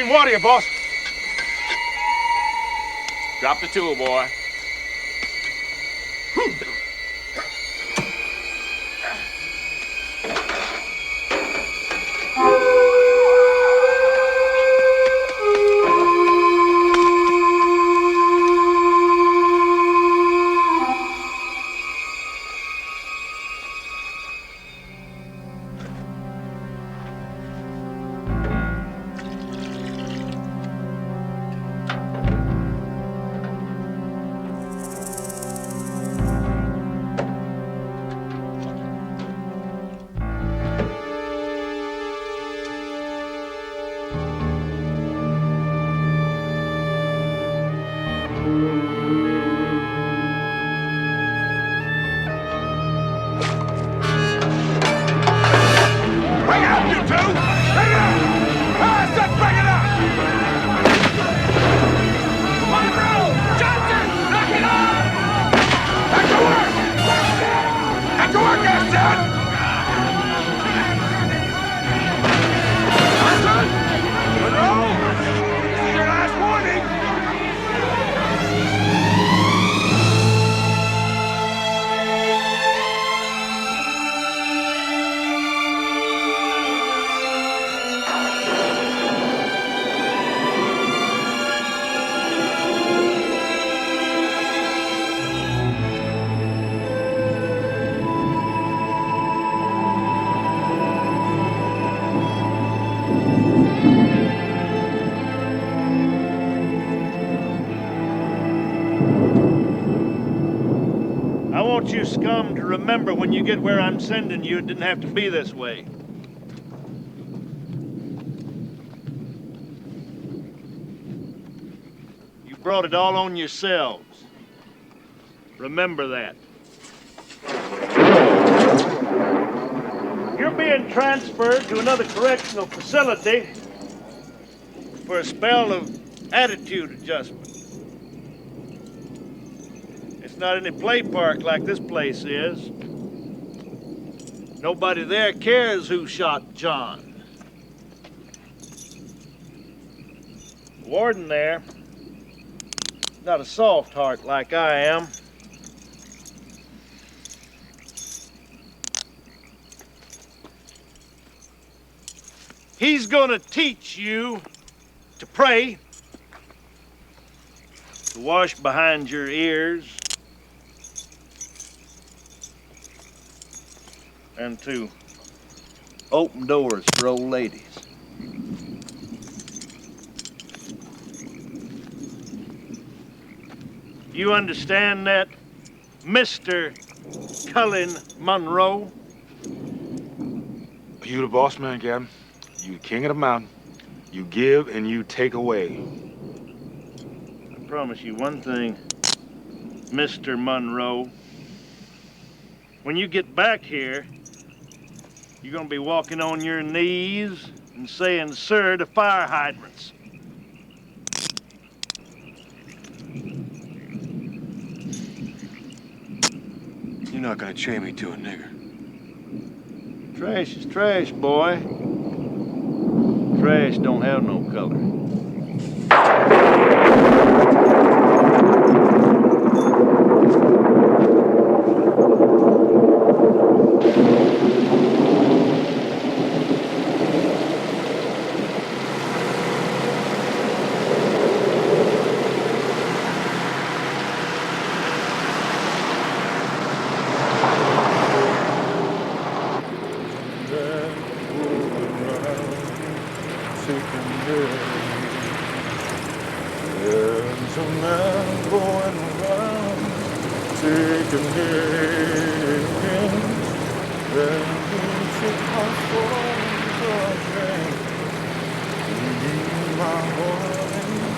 Clean water here, boss. Drop the tool, boy. I want you scum to remember when you get where I'm sending you, it didn't have to be this way. You brought it all on yourselves. Remember that. You're being transferred to another correctional facility for a spell of attitude adjustment. It's not any play park like this place is. Nobody there cares who shot John. The warden there, not a soft heart like I am. He's gonna teach you to pray, to wash behind your ears, and to open doors for old ladies. You understand that, Mr. Cullen Monroe? You the boss man, Gavin. You the king of the mountain. You give and you take away. I promise you one thing, Mr. Monroe. When you get back here, you're gonna be walking on your knees and saying, "Sir," to fire hydrants. You're not gonna chain me to a nigger. Trash is trash, boy. Trash don't have no color. There's a man going around taking names. Then he took my phone's name. My one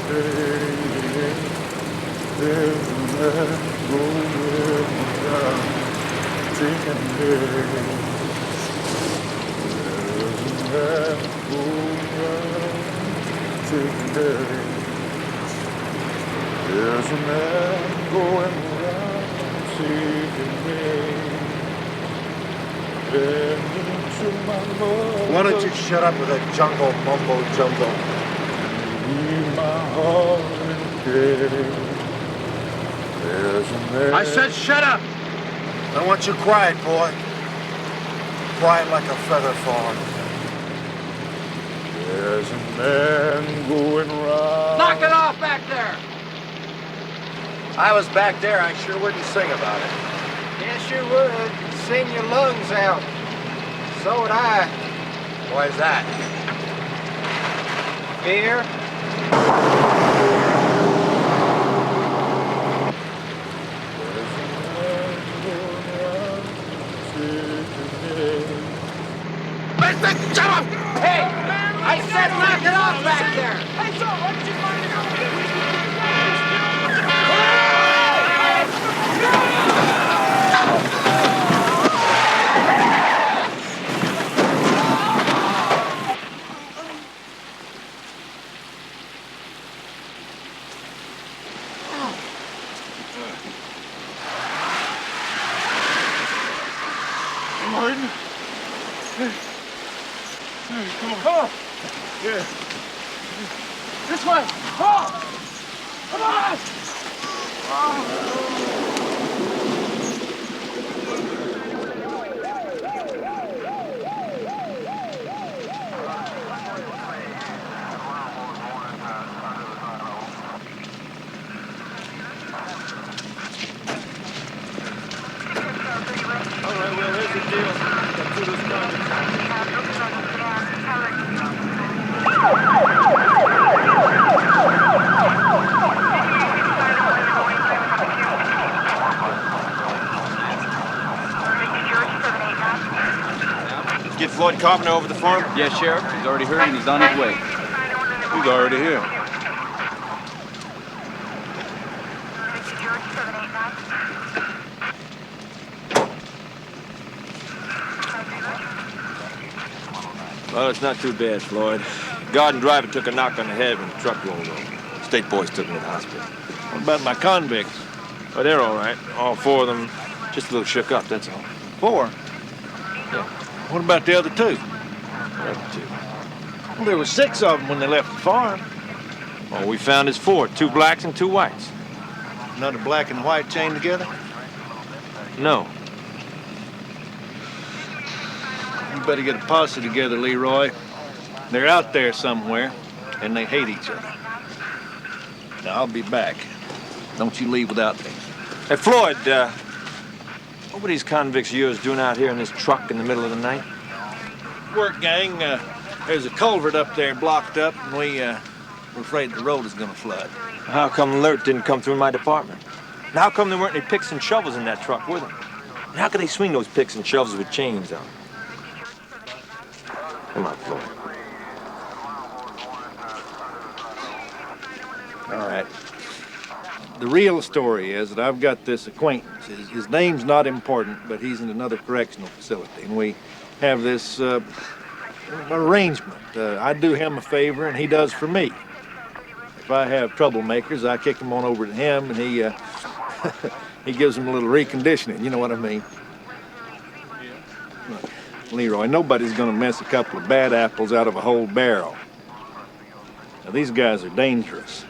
day. There's a man going around taking names. There's a man going around taking names. There's a man going around taking names. Why don't you shut up with that jungle mumbo jumbo? leave my heart in case. There's a man. I said shut up! I want you quiet, boy. Quiet like a feather falling. There's a man going round. Knock it off back there! I was back there, I sure wouldn't sing about it. Yes, you would. Sing your lungs out. So would I. Why's that? Fear? Shut up! Hey! I said knock it off back there! Hey, so what did you find Martin. Hey, come on. Come on. Yeah. This way! Come on! Come on! All right, well, here's the deal. Got two of those convicts. Get Floyd Carpenter over the farm? Yes, Sheriff. He's already heard and he's on his way. He's already here. Well, it's not too bad, Floyd. Guard and driver took a knock on the head when the truck rolled over. State boys took him to the hospital. What about my convicts? Oh, they're all right. All four of them just a little shook up, that's all. Four? Yeah. What about the other two? The other two. Well, there were 6 of them when they left the farm. All we found is 4, 2 blacks and 2 whites. Another black and white chained together? No. You better get a posse together, Leroy. They're out there somewhere, and they hate each other. Now, I'll be back. Don't you leave without me. Hey, Floyd, what were these convicts of yours doing out here in this truck in the middle of the night? Work, gang. There's a culvert up there blocked up, and we're afraid the road is going to flood. How come alert didn't come through my department? And how come there weren't any picks and shovels in that truck with them? And how could they swing those picks and shovels with chains on? Come on, Floyd. All right. The real story is that I've got this acquaintance. His name's not important, but he's in another correctional facility, and we have this arrangement. I do him a favor, and he does for me. If I have troublemakers, I kick them on over to him, and he he gives them a little reconditioning. You know what I mean? Look, Leroy, nobody's going to mess a couple of bad apples out of a whole barrel. Now, these guys are dangerous.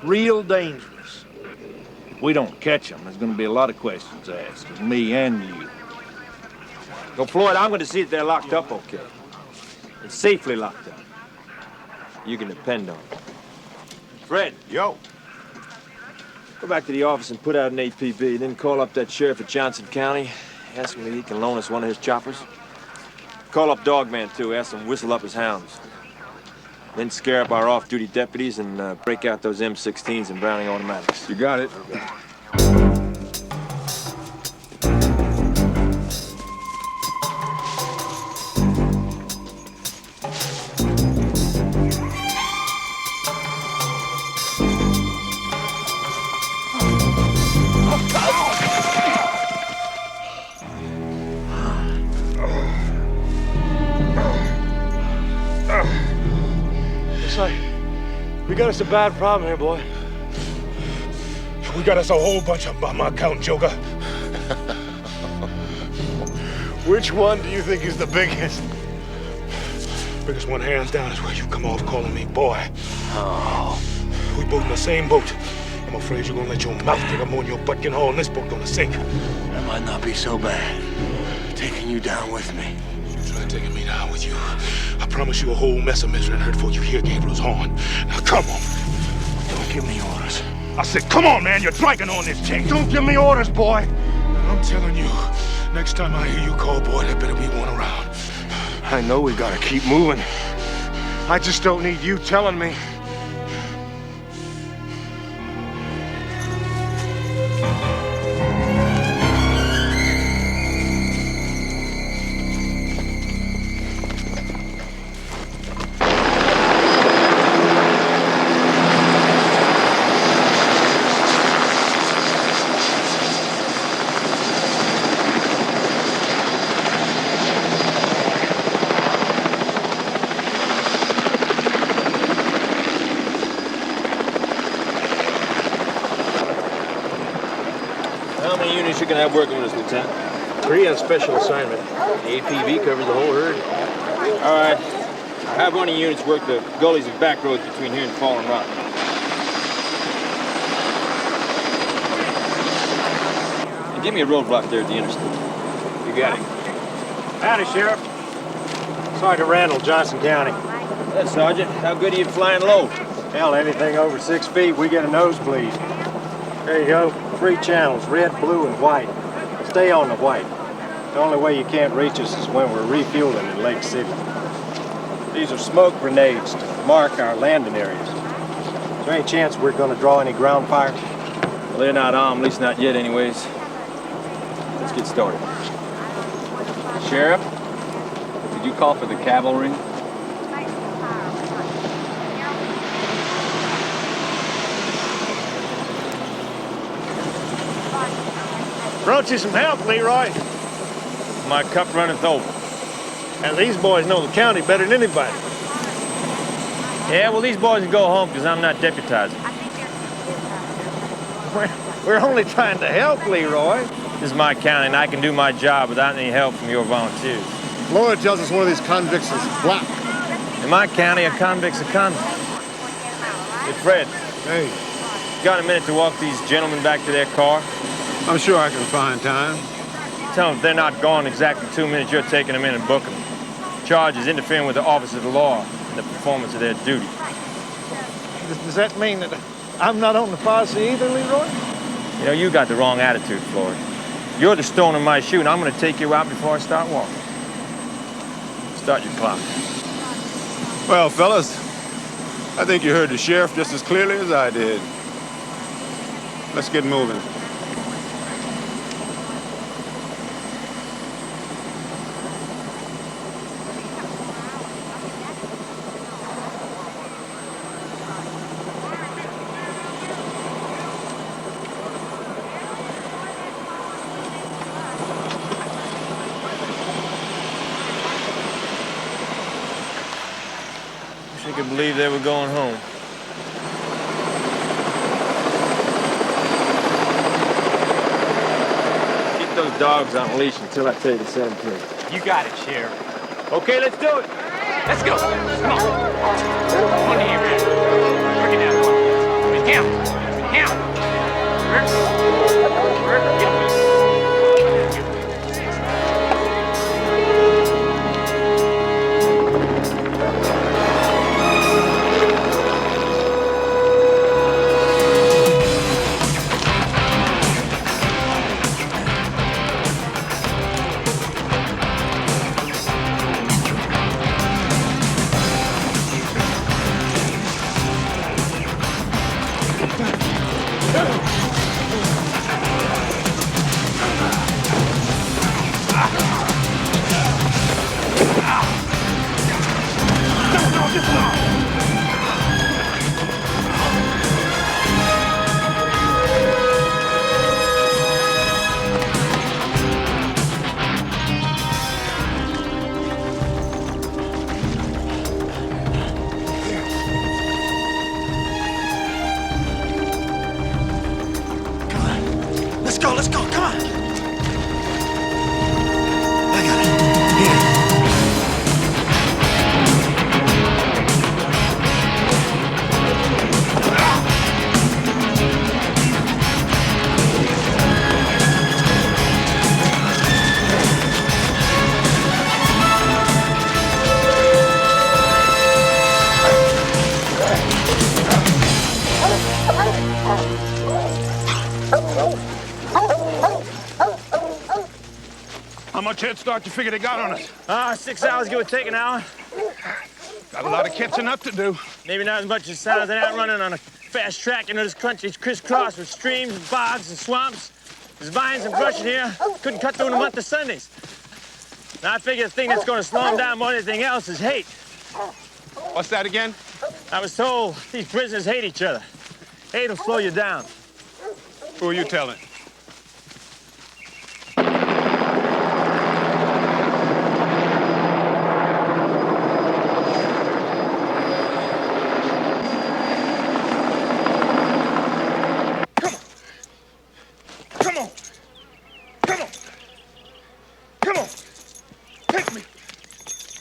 Real dangerous. If we don't catch them, there's going to be a lot of questions asked of me and you. Well, Floyd, I'm going to see that they're locked up okay. And safely locked up. You can depend on it. Fred. Yo. Go back to the office and put out an APB. Then call up that sheriff at Johnson County. Ask him if he can loan us one of his choppers. Call up Dogman, too. Ask him to whistle up his hounds. Then scare up our off-duty deputies and break out those M16s and Browning automatics. You got it. We got us a bad problem here, boy. We got us a whole bunch of them by my count, Joker. Which one do you think is the biggest? Biggest one hands down is where you come off calling me boy. Oh. We both in the same boat. I'm afraid you're gonna let your mouth take a more than your butt can haul, and this boat gonna sink. That might not be so bad. Taking you down with me. Try taking me down with you. I promise you a whole mess of misery and hurt before you hear Gabriel's horn. Now come on. Don't give me orders. I said, come on, man. You're dragging on this thing. Don't give me orders, boy. I'm telling you, next time I hear you call boy, there better be one around. I know we gotta keep moving. I just don't need you telling me. How many units you can have working with us, Lieutenant? 3 on special assignment. The APV covers the whole herd. All right. Have one of your units work the gullies and back roads between here and Fallen Rock. And give me a roadblock there at the interstate. You got it. Howdy, Sheriff. Sergeant Randall, Johnson County. Hey, Sergeant. How good are you at flying low? Hell, anything over 6 feet, we get a nosebleed. There you go. 3 channels, red, blue, and white. Stay on the white. The only way you can't reach us is when we're refueling in Lake City. These are smoke grenades to mark our landing areas. Is there any chance we're going to draw any ground fire? Well, they're not armed, at least not yet anyways. Let's get started. Sheriff, did you call for the cavalry? Brought you some help, Leroy. My cup runneth over. And these boys know the county better than anybody. Yeah, well, these boys can go home because I'm not deputizing. We're only trying to help, Leroy. This is my county, and I can do my job without any help from your volunteers. Laura tells us one of these convicts is black. In my county, a convict's a convict. Hey, Fred, Hey, got a minute to walk these gentlemen back to their car? I'm sure I can find time. Tell them if they're not gone exactly 2 minutes, you're taking them in and booking them. Charge is interfering with the office of the law and the performance of their duty. Does that mean that I'm not on the posse either, Leroy? You know, you got the wrong attitude, Floyd. You're the stone in my shoe, and I'm going to take you out before I start walking. Start your clock. Well, fellas, I think you heard the sheriff just as clearly as I did. Let's get moving. Wish I could believe they were going home. Keep those dogs on leash until I tell you to set them free. You got it, Sheriff. Okay, let's do it. Let's go. Come on. One here, man. Work it down. I mean, count. Count. Work. Get loose. head start you figure they got on us? 6 hours, give or take an hour. Got a lot of catching up to do. Maybe not as much as sounds and out running on a fast track. You know, this country's crisscrossed with streams and bogs and swamps. There's vines and brush in here. Couldn't cut through in a month of Sundays. Now, I figure the thing that's going to slow them down more than anything else is hate. What's that again? I was told these prisoners hate each other. Hate will slow you down. Who are you telling?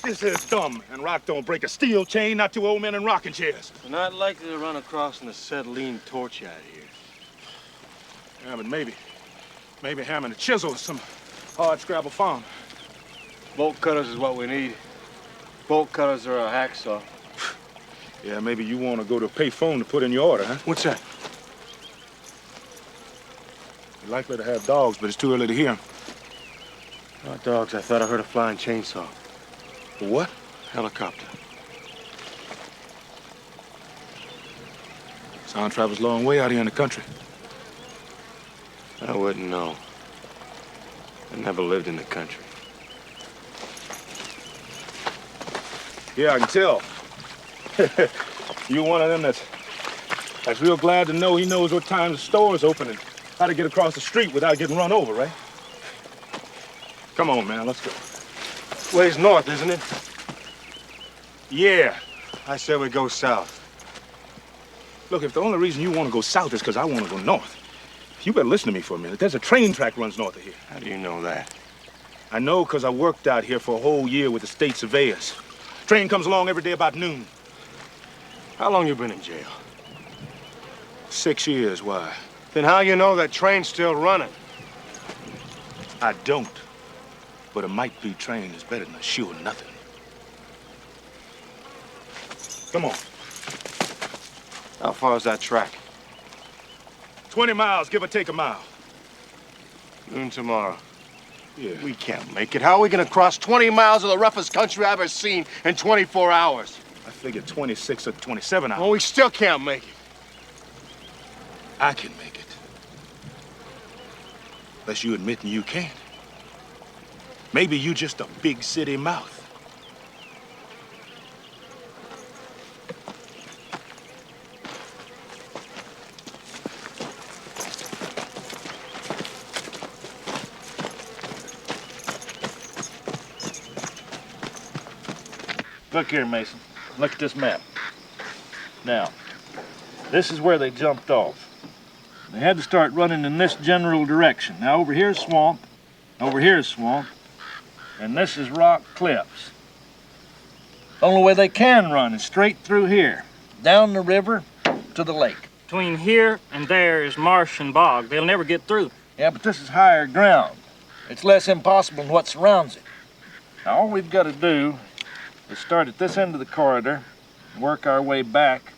This is dumb, and rock don't break a steel chain, not two old men in rocking chairs. We're not likely to run across an acetylene torch out here. Yeah, but maybe hammer and a chisel or some hard scrabble farm. Bolt cutters is what we need. Bolt cutters are a hacksaw. Yeah, maybe you want to go to a pay phone to put in your order, huh? What's that? You're likely to have dogs, but it's too early to hear them. Not dogs. I thought I heard a flying chainsaw. For what? Helicopter. Sound travels a long way out here in the country. I wouldn't know. I never lived in the country. Yeah, I can tell. You're one of them that's real glad to know he knows what time the store's open and how to get across the street without getting run over, right? Come on, man, let's go. Ways north, isn't it? Yeah. I said we go south. Look, if the only reason you want to go south is because I want to go north, you better listen to me for a minute. There's a train track runs north of here. How do you know that? I know because I worked out here for a whole year with the state surveyors. Train comes along every day about noon. How long you been in jail? 6 years, why? Then how you know that train's still running? I don't. But a might be train is better than a sure nothing. Come on. How far is that track? 20 miles, give or take a mile. Noon tomorrow. Yeah. We can't make it. How are we gonna cross 20 miles of the roughest country I've ever seen in 24 hours? I figured 26 or 27 hours. Well, we still can't make it. I can make it. Unless you admitting you can't. Maybe you just a big city mouth. Look here, Mason. Look at this map. Now, this is where they jumped off. They had to start running in this general direction. Now, over here's swamp, over here's swamp, and this is rock cliffs. The only way they can run is straight through here, down the river to the lake. Between here and there is marsh and bog. They'll never get through. Yeah, but this is higher ground. It's less impossible than what surrounds it. Now, all we've got to do is start at this end of the corridor, and work our way back,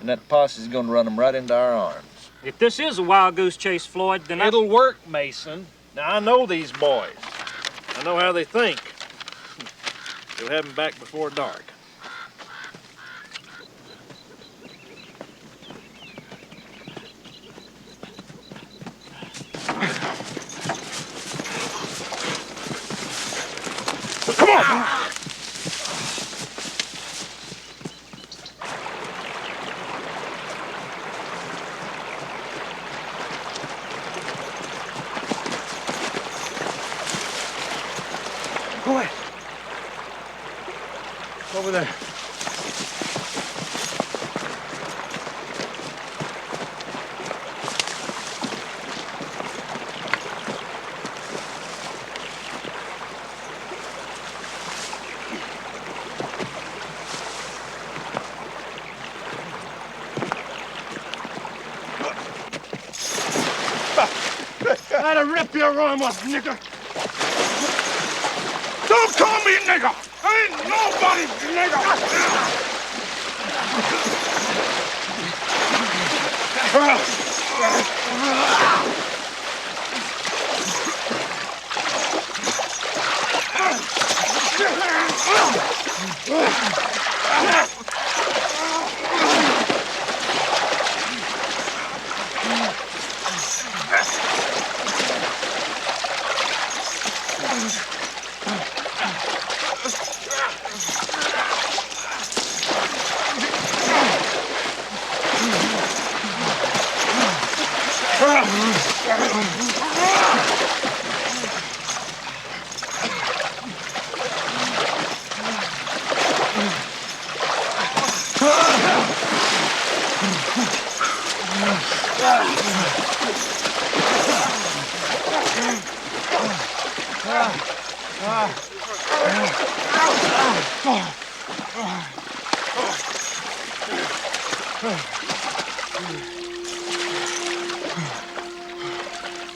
and that posse's gonna run them right into our arms. If this is a wild goose chase, Floyd, then It'll work, Mason. Now, I know these boys. I know how they think. You'll have them back before dark. Come on! Go ahead. Over there. I'd have ripped your arm off, nigger. Don't call me nigger. I ain't nobody's nigger.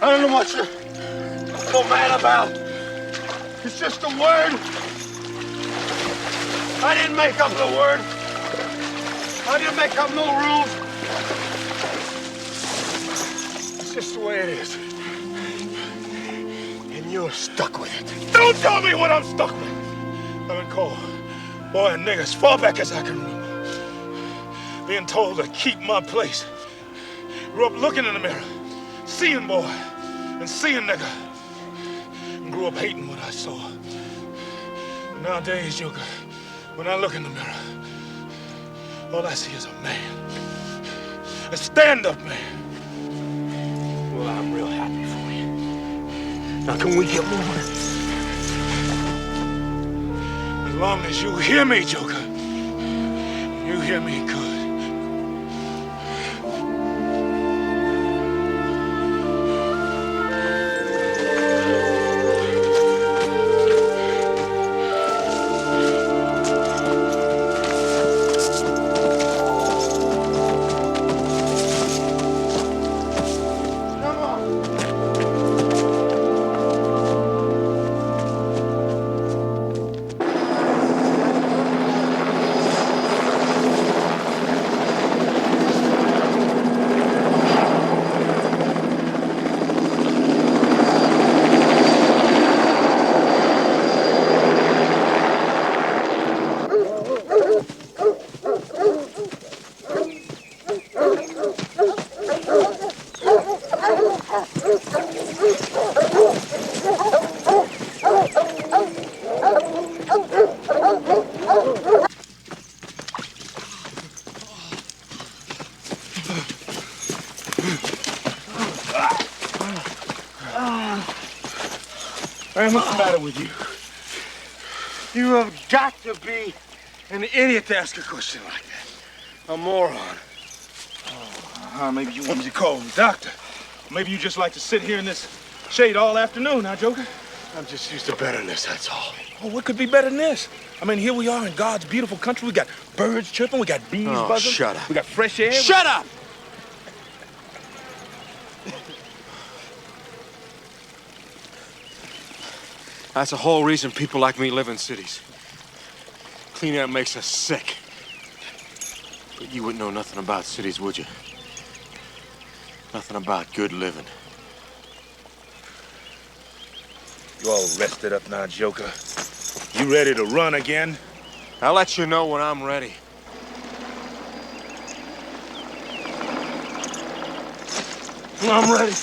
I don't know what you're so mad about. It's just a word. I didn't make up the word. I didn't make up no rules. It's just the way it is. And you're stuck with it. Don't tell me what I'm stuck with. I've been called boy and nigga as far back as I can remember. Being told to keep my place. Grew up looking in the mirror, seeing boy and seeing nigga. And grew up hating what I saw. But nowadays, Joker, when I look in the mirror, all I see is a man. A stand-up man. Well, I'm real happy for you. Now, can we get moving? As long as you hear me, Joker, you hear me good. Man, what's the matter with you? You have got to be an idiot to ask a question like that. A moron. Maybe you want me to call the doctor. Maybe you just like to sit here in this shade all afternoon, huh, Joker? I'm just used to better than this, that's all. Oh, what could be better than this? I mean, here we are in God's beautiful country. We got birds chirping, we got bees buzzing. Shut up. We got fresh air. Shut up! That's the whole reason people like me live in cities. Clean air makes us sick. But you wouldn't know nothing about cities, would you? Nothing about good living. You all rested up now, Joker? You ready to run again? I'll let you know when I'm ready. I'm ready.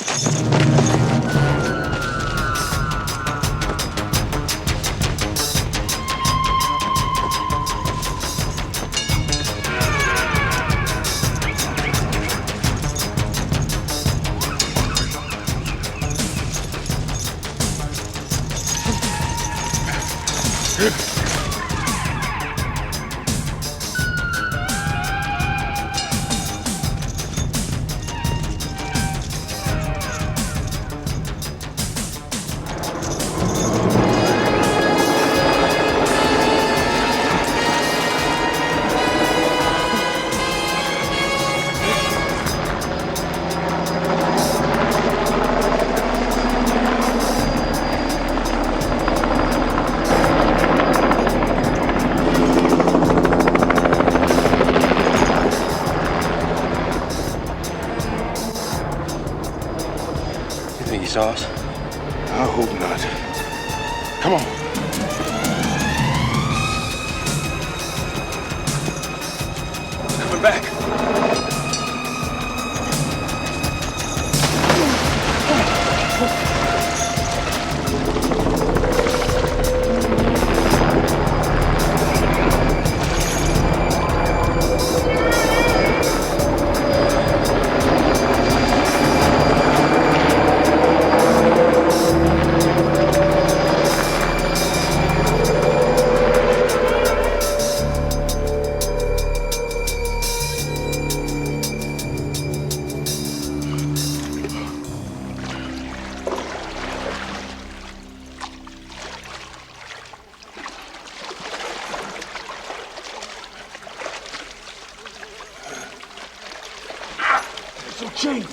chain.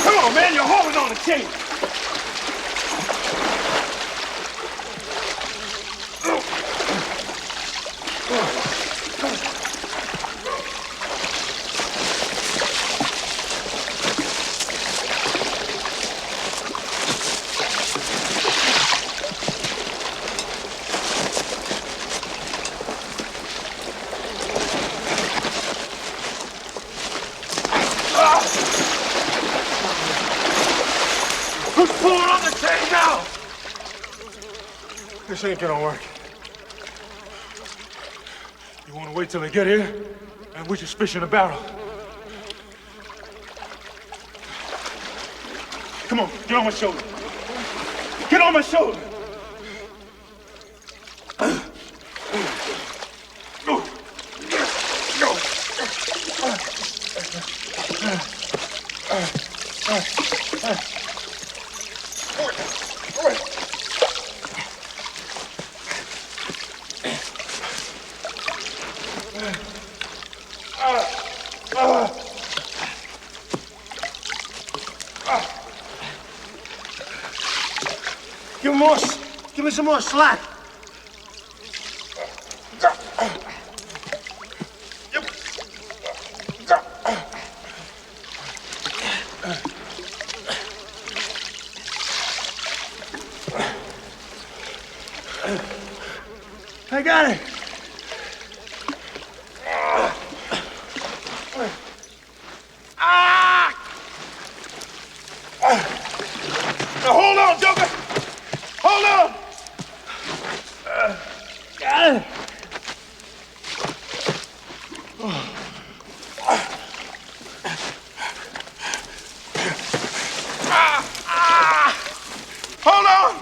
Come on, man, you're holding on the chain. Who's pulling on the chain now? This ain't gonna work. You want to wait till they get here? And we just fish in a barrel. Come on, get on my shoulder. Get on my shoulder. Give me some more slack. I got it. Now hold on, Joker. Hold on. Got it. Hold on.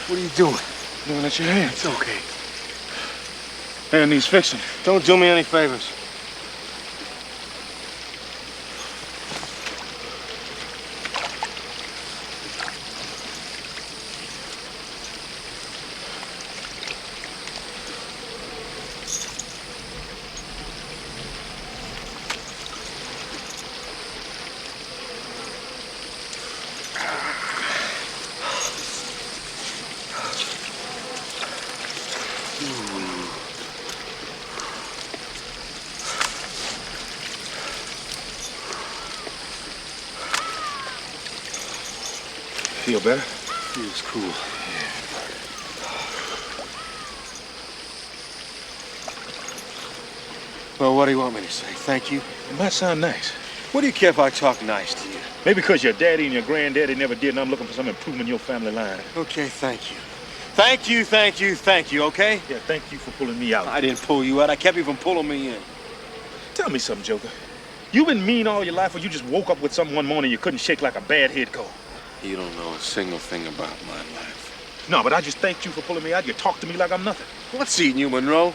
What are you doing? Looking at your hands. It's okay. Hand needs fixing. Don't do me any favors. Feel better? Feels cool. Well, what do you want me to say? Thank you? It might sound nice. What do you care if I talk nice to you? Maybe because your daddy and your granddaddy never did, and I'm looking for some improvement in your family line. Okay, thank you. Thank you, thank you, thank you, okay? Yeah, thank you for pulling me out. I didn't pull you out. I kept you from pulling me in. Tell me something, Joker. You been mean all your life, or you just woke up with something one morning you couldn't shake like a bad head cold? You don't know a single thing about my life. No, but I just thanked you for pulling me out. You talk to me like I'm nothing. What's eating you, Monroe?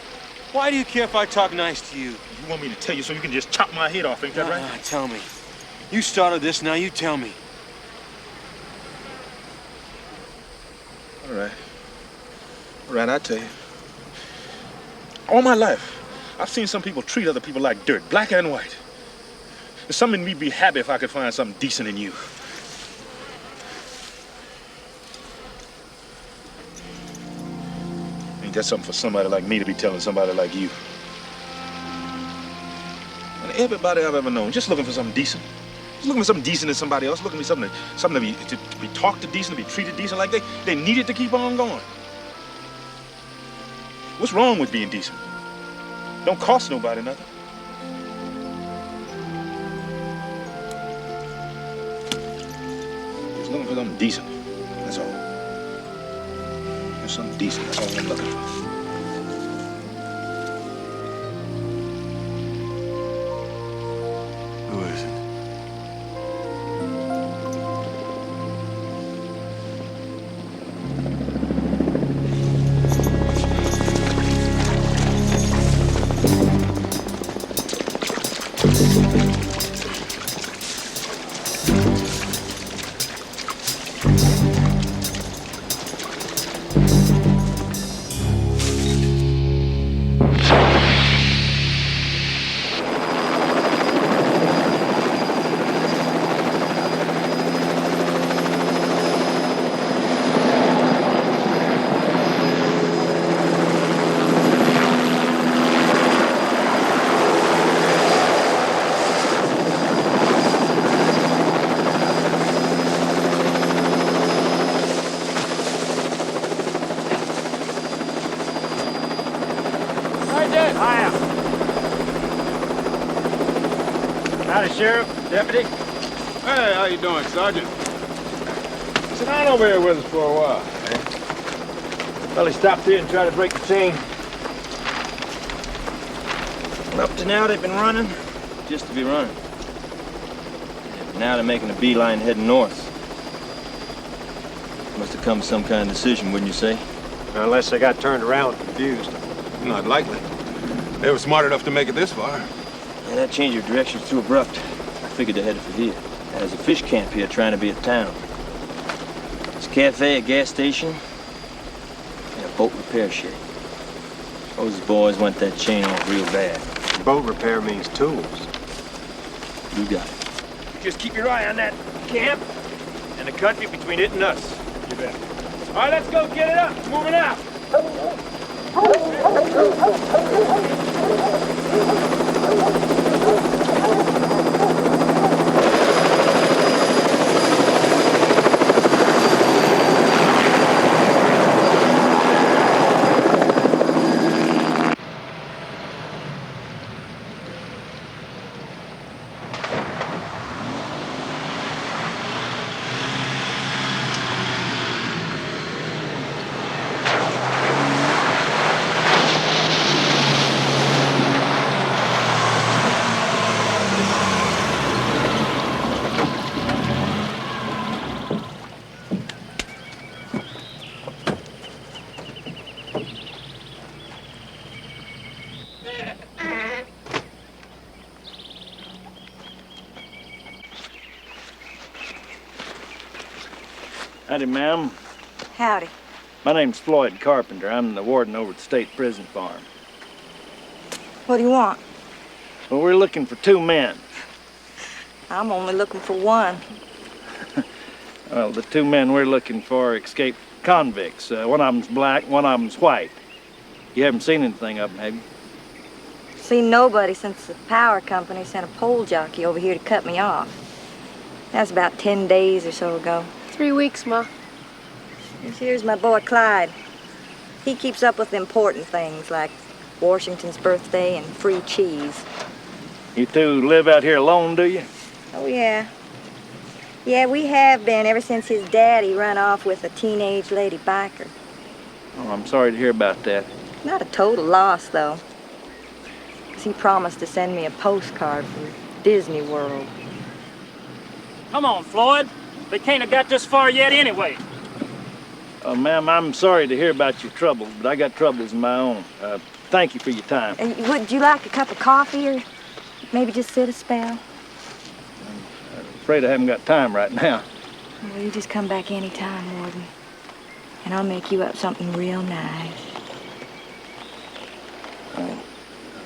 Why do you care if I talk nice to you? You want me to tell you so you can just chop my head off, ain't that right? Tell me. You started this, now you tell me. All right. All right, I'll tell you. All my life, I've seen some people treat other people like dirt, black and white. There's something in me be happy if I could find something decent in you. Ain't that something for somebody like me to be telling somebody like you? And everybody I've ever known, just looking for something decent. Just looking for something decent in somebody else, looking for something to be talked to decent, to be treated decent, like they needed to keep on going. What's wrong with being decent? Don't cost nobody nothing. Just looking for something decent, that's all. Just something decent, that's all I'm looking for. Who is it? Howdy, Sheriff, Deputy. Hey, how you doing, Sergeant? Sit down over here with us for a while. Well, he stopped here and tried to break the chain. Well, up to now, they've been running just to be running. And now they're making a beeline heading north. Must have come to some kind of decision, wouldn't you say? Unless they got turned around and confused. Not likely. They were smart enough to make it this far. Yeah, that change of direction's too abrupt. I figured they headed for here. There's a fish camp here trying to be a town. There's a cafe, a gas station, and a boat repair shed. Those boys want that chain off real bad. Boat repair means tools. You got it. You just keep your eye on that camp and the country between it and us. You bet. All right, let's go get it up. Moving out. Howdy, ma'am. Howdy. My name's Floyd Carpenter. I'm the warden over at the state prison farm. What do you want? Well, we're looking for two men. I'm only looking for one. Well, the two men we're looking for are escaped convicts. One of them's black, one of them's white. You haven't seen anything of them, have you? Seen nobody since the power company sent a pole jockey over here to cut me off. That was about 10 days or so ago. 3 weeks, Ma. Here's my boy Clyde. He keeps up with the important things like Washington's birthday and free cheese. You two live out here alone, do you? Oh, yeah. Yeah, we have been ever since his daddy run off with a teenage lady biker. Oh, I'm sorry to hear about that. Not a total loss, though. 'Cause he promised to send me a postcard from Disney World. Come on, Floyd. They can't have got this far yet anyway. Ma'am, I'm sorry to hear about your troubles, but I got troubles of my own. Thank you for your time. Would you like a cup of coffee or maybe just sit a spell? I'm afraid I haven't got time right now. Well, you just come back any time, Warden. And I'll make you up something real nice.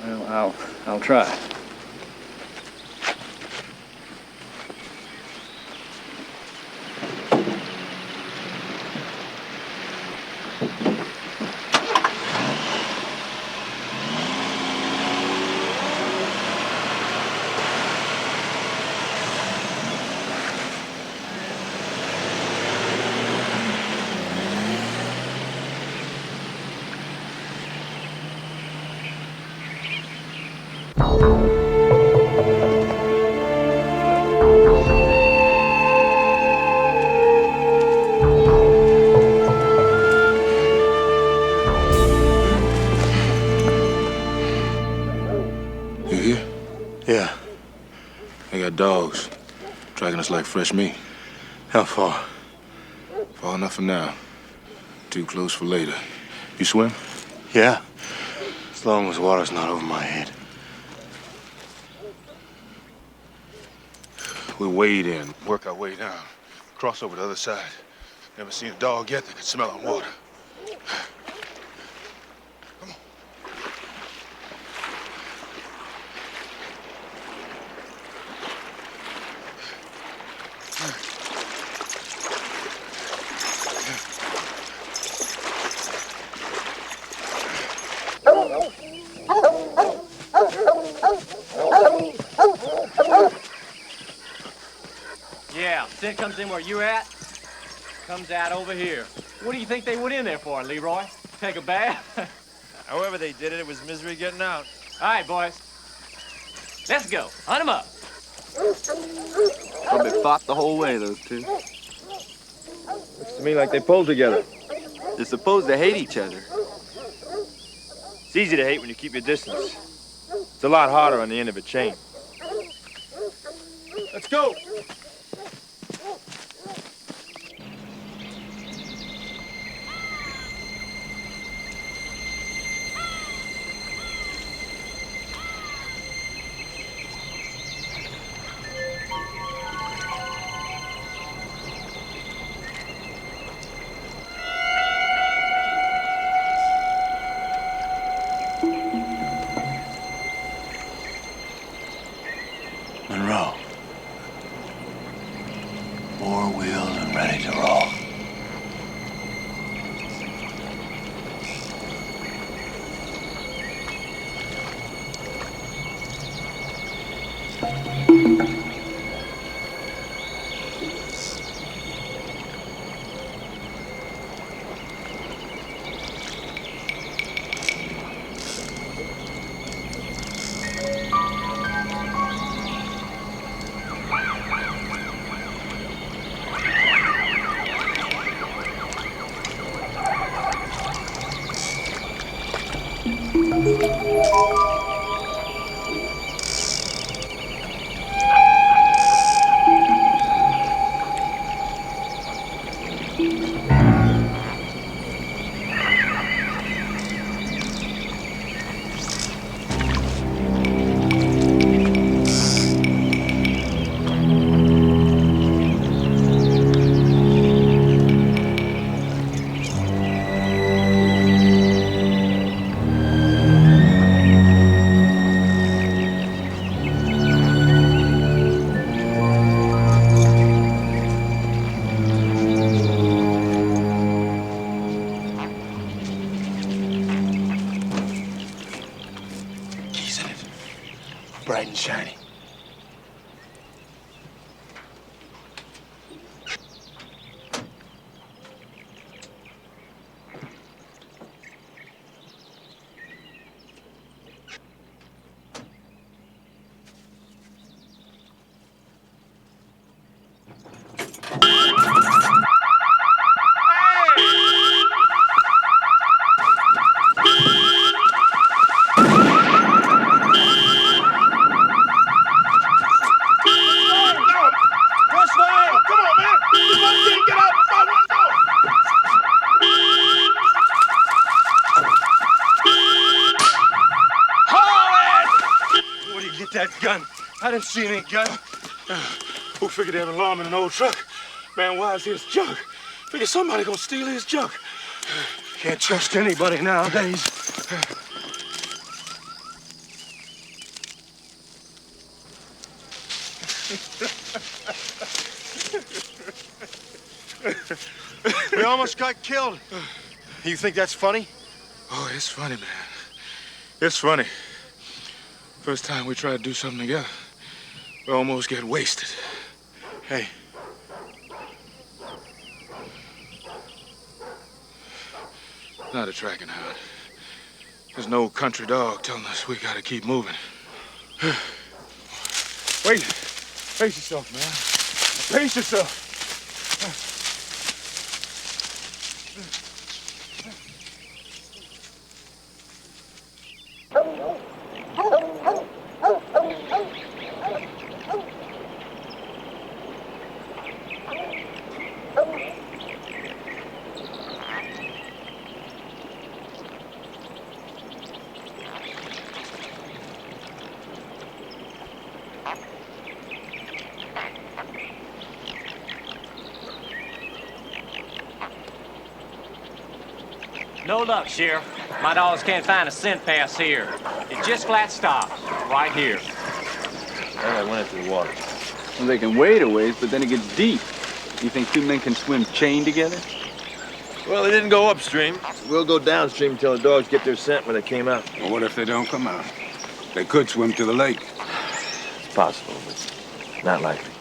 Well, I'll try. You here? Yeah. They got dogs. Tracking us like fresh meat. How far? Far enough for now. Too close for later. You swim? Yeah. As long as water's not over my head. We'll wade in, work our way down. Cross over the other side. Never seen a dog yet that could smell on water. Come on. Yeah, sin comes in where you at, comes out over here. What do you think they went in there for, Leroy? Take a bath? However they did it, it was misery getting out. All right, boys. Let's go. Hunt them up. Probably fought the whole way, those two. Looks to me like they pulled together. They're supposed to hate each other. It's easy to hate when you keep your distance. It's a lot harder on the end of a chain. Let's go. Monroe. Four-wheeled and ready to roll. Bright and shiny. that gun? I didn't see any gun. Who figured they have an alarm in an old truck? Man, why is his junk? Figure somebody gonna steal his junk. Can't trust anybody nowadays. We almost got killed. You think that's funny? Oh, it's funny, man. It's funny. First time we try to do something together, we almost get wasted. Hey. Not a tracking hound. There's no country dog telling us we gotta keep moving. Wait. Pace yourself, man. Pace yourself. No luck, Sheriff. My dogs can't find a scent pass here. It's just flat stops, right here. Well, I went into the water. Well, they can wade a ways, but then it gets deep. You think two men can swim chained together? Well, they didn't go upstream. We'll go downstream until the dogs get their scent when they came out. Well, what if they don't come out? They could swim to the lake. It's possible, but not likely.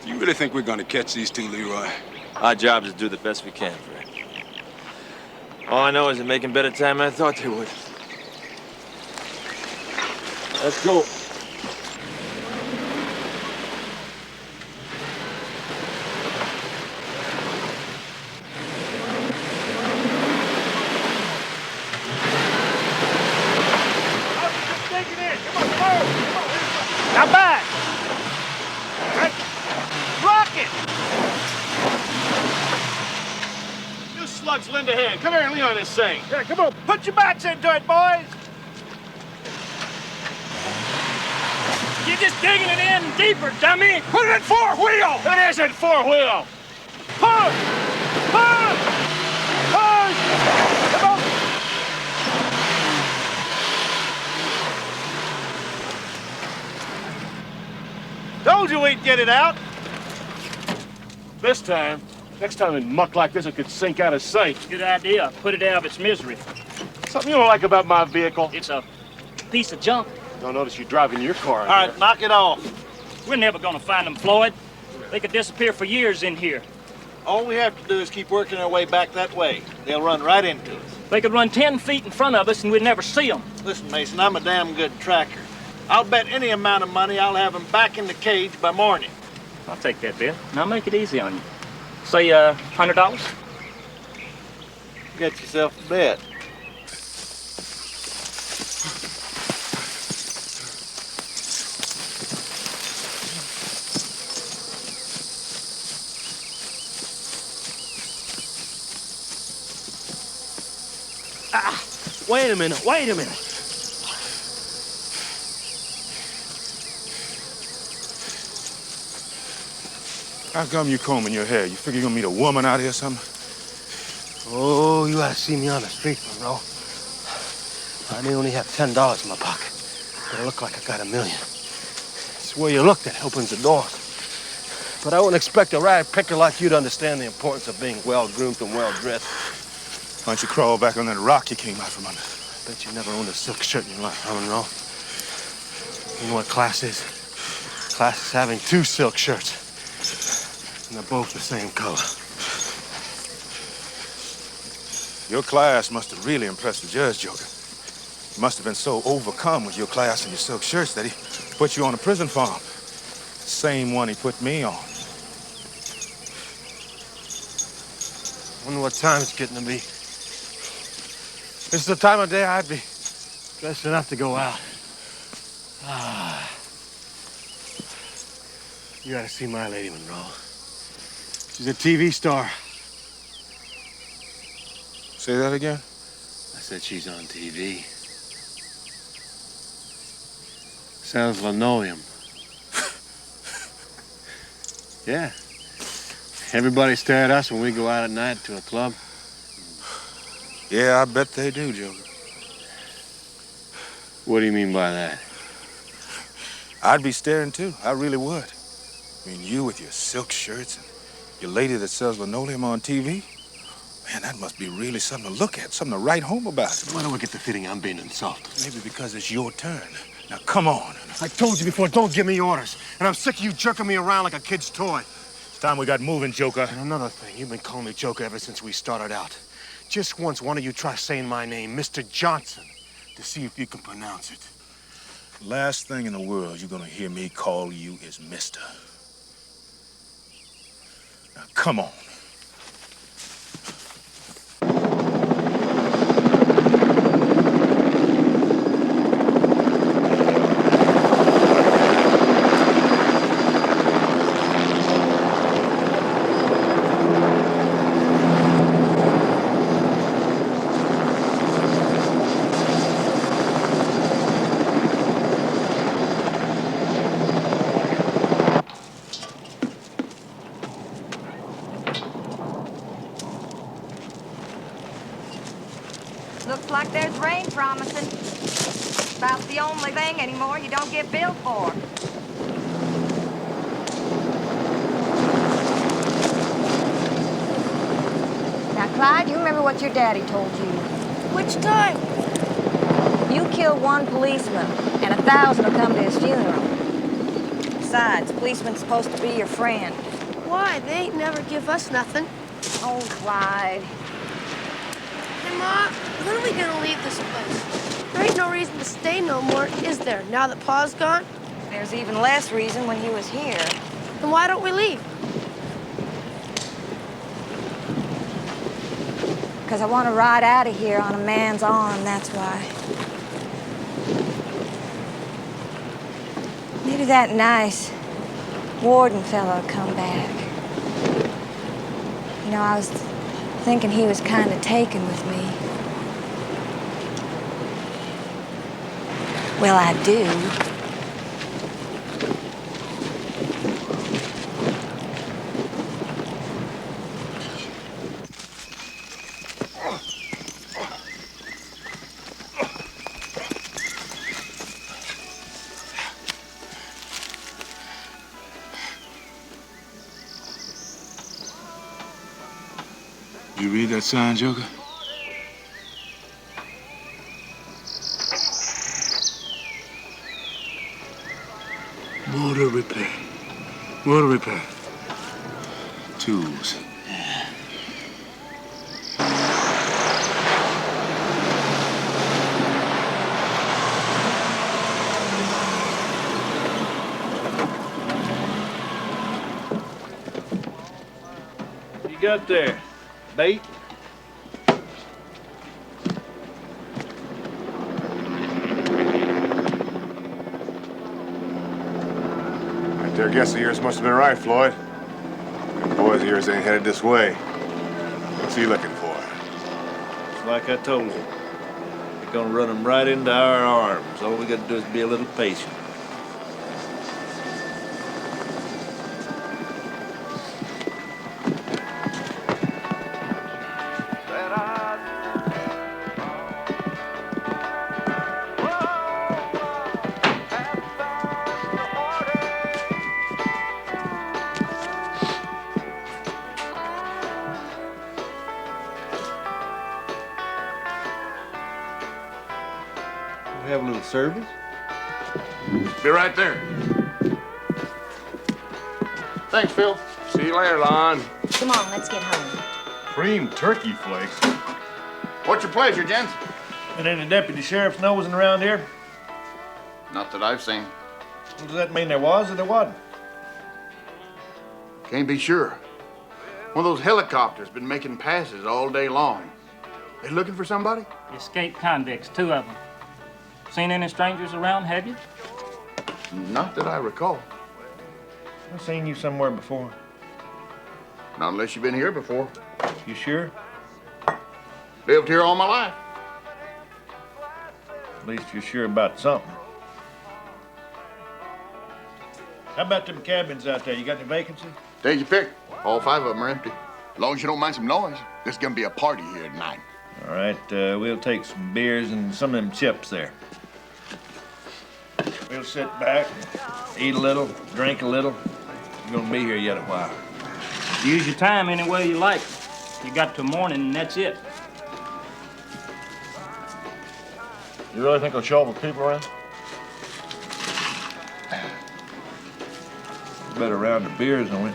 You really think we're gonna catch these two, Leroy? Our job is to do the best we can, Fred. All I know is they're making better time than I thought they would. Let's go. Now back! Rock it! You slugs lend a hand. Come here and lean on this thing. Yeah, come on. Put your backs into it, boys. You're just digging it in deeper, dummy. Put it in four-wheel. It isn't four-wheel. Push! Push! Push! Come on. Told you we'd get it out. This time. Next time in muck like this, it could sink out of sight. Good idea. Put it out of its misery. Something you don't like about my vehicle? It's a piece of junk. Don't notice you driving your car. All right, knock it off. We're never gonna find them, Floyd. They could disappear for years in here. All we have to do is keep working our way back that way. They'll run right into us. They could run 10 feet in front of us and we'd never see them. Listen, Mason, I'm a damn good tracker. I'll bet any amount of money I'll have them back in the cage by morning. I'll take that bet. Now make it easy on you. Say, $100? Get yourself a bet. Wait a minute, wait a minute. How come you combing your hair? You figure you're gonna meet a woman out here or something? Oh, you ought to see me on the street, Monroe. I may only have $10 in my pocket, but I look like I got $1 million. It's where you look that opens the door. But I wouldn't expect a rag picker like you to understand the importance of being well-groomed and well-dressed. Why don't you crawl back on that rock you came out from under? I bet you never owned a silk shirt in your life, huh, Monroe? You know what class is? Class is having 2 silk shirts. And they're both the same color. Your class must have really impressed the judge, Joker. He must have been so overcome with your class and your silk shirts that he put you on a prison farm. The same one he put me on. Wonder what time it's getting to be. This is the time of day I'd be dressed enough to go out. Ah. You gotta see my lady, Monroe. She's a TV star. Say that again? I said she's on TV. Sells linoleum. Yeah. Everybody stare at us when we go out at night to a club. Yeah, I bet they do, Joker. What do you mean by that? I'd be staring too. I really would. I mean, you with your silk shirts and your lady that sells linoleum on TV. Man, that must be really something to look at, something to write home about. Why do I get the feeling I'm being insulted? Maybe because it's your turn. Now, come on. I told you before, don't give me orders. And I'm sick of you jerking me around like a kid's toy. It's time we got moving, Joker. And another thing, you've been calling me Joker ever since we started out. Just once, one of you try saying my name, Mr. Johnson, to see if you can pronounce it. Last thing in the world you're gonna hear me call you is Mister. Now, come on. Looks like there's rain promising. About the only thing anymore you don't get billed for. Now, Clyde, you remember what your daddy told you? Which time? You kill one policeman, and 1,000 will come to his funeral. Besides, policeman's supposed to be your friend. Why? They ain't never give us nothing. Oh, Clyde. Hey, Ma, when are we gonna leave this place? There ain't no reason to stay no more, is there, now that Pa's gone? There's even less reason when he was here. Then why don't we leave? Because I want to ride out of here on a man's arm, that's why. Maybe that nice warden fellow will come back. You know, I was thinking he was kind of taken with me. Well, I do. You read that sign, Joker? Motor repair. Motor repair. Tools. What you got there? Bait? Their guess of yours must have been right, Floyd. Them boys of yours ain't headed this way. What's he looking for? It's like I told you. They're gonna run them right into our arms. All we gotta do is be a little patient. We have a little service. Be right there. Thanks, Phil. See you later, Lon. Come on, let's get home. Cream turkey flakes. What's your pleasure, gents? And any deputy sheriff's nosing around here? Not that I've seen. Well, does that mean there was or there wasn't? Can't be sure. One of those helicopters been making passes all day long. They looking for somebody? Escaped convicts, 2 of them. Seen any strangers around, have you? Not that I recall. I've seen you somewhere before. Not unless you've been here before. You sure? Lived here all my life. At least you're sure about something. How about them cabins out there? You got any vacancy? Take your pick. All 5 of them are empty. As long as you don't mind some noise, there's gonna be a party here tonight. All right, we'll take some beers and some of them chips there. We'll sit back, eat a little, drink a little. You're gonna be here yet a while. Use your time any way you like. You got till morning, and that's it. You really think I'll show up with people around? Better round the beers, don't we?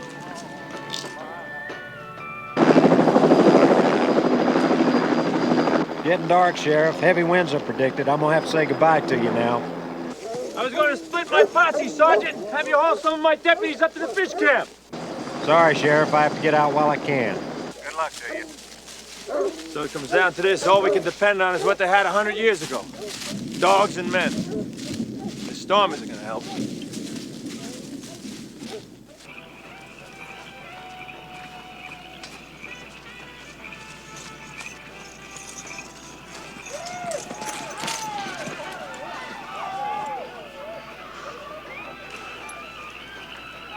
Getting dark, Sheriff. Heavy winds are predicted. I'm gonna have to say goodbye to you now. I was going to split my posse, Sergeant, and have you haul some of my deputies up to the fish camp. Sorry, Sheriff. I have to get out while I can. Good luck to you. So it comes down to this, all we can depend on is what they had 100 years ago. Dogs and men. The storm isn't gonna help.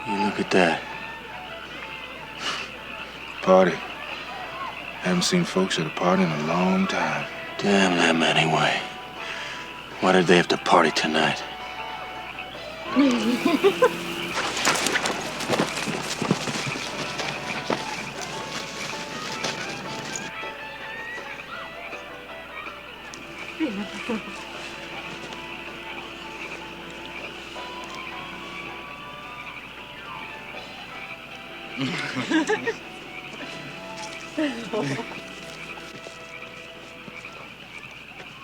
You look at that. Party. Haven't seen folks at a party in a long time. Damn them anyway. Why did they have to party tonight?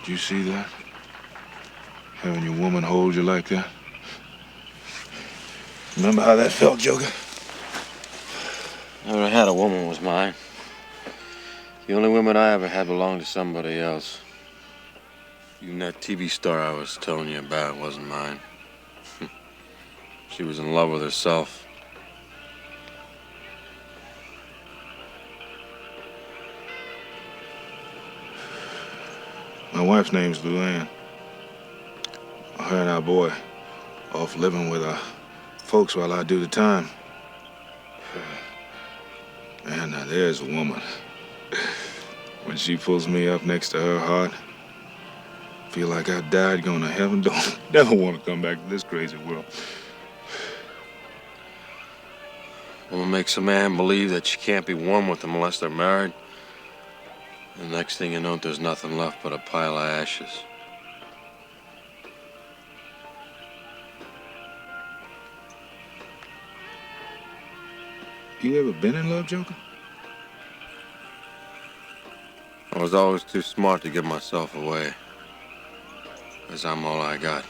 Did you see that? Having your woman hold you like that? Remember how that felt, Joker? Never had a woman was mine. The only woman I ever had belonged to somebody else. Even that TV star I was telling you about wasn't mine. She was in love with herself. My wife's name's Luann. Her and our boy off living with our folks while I do the time. Man, now there's a woman. When she pulls me up next to her heart, feel like I died going to heaven. Don't never want to come back to this crazy world. Woman makes a man believe that she can't be one with him unless they're married. The next thing you know, there's nothing left but a pile of ashes. You ever been in love, Joker? I was always too smart to give myself away. 'Cause I'm all I got.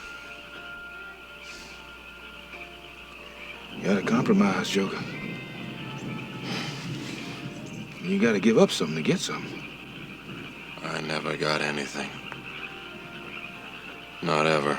You gotta compromise, Joker. You gotta give up something to get something. I never got anything. Not ever.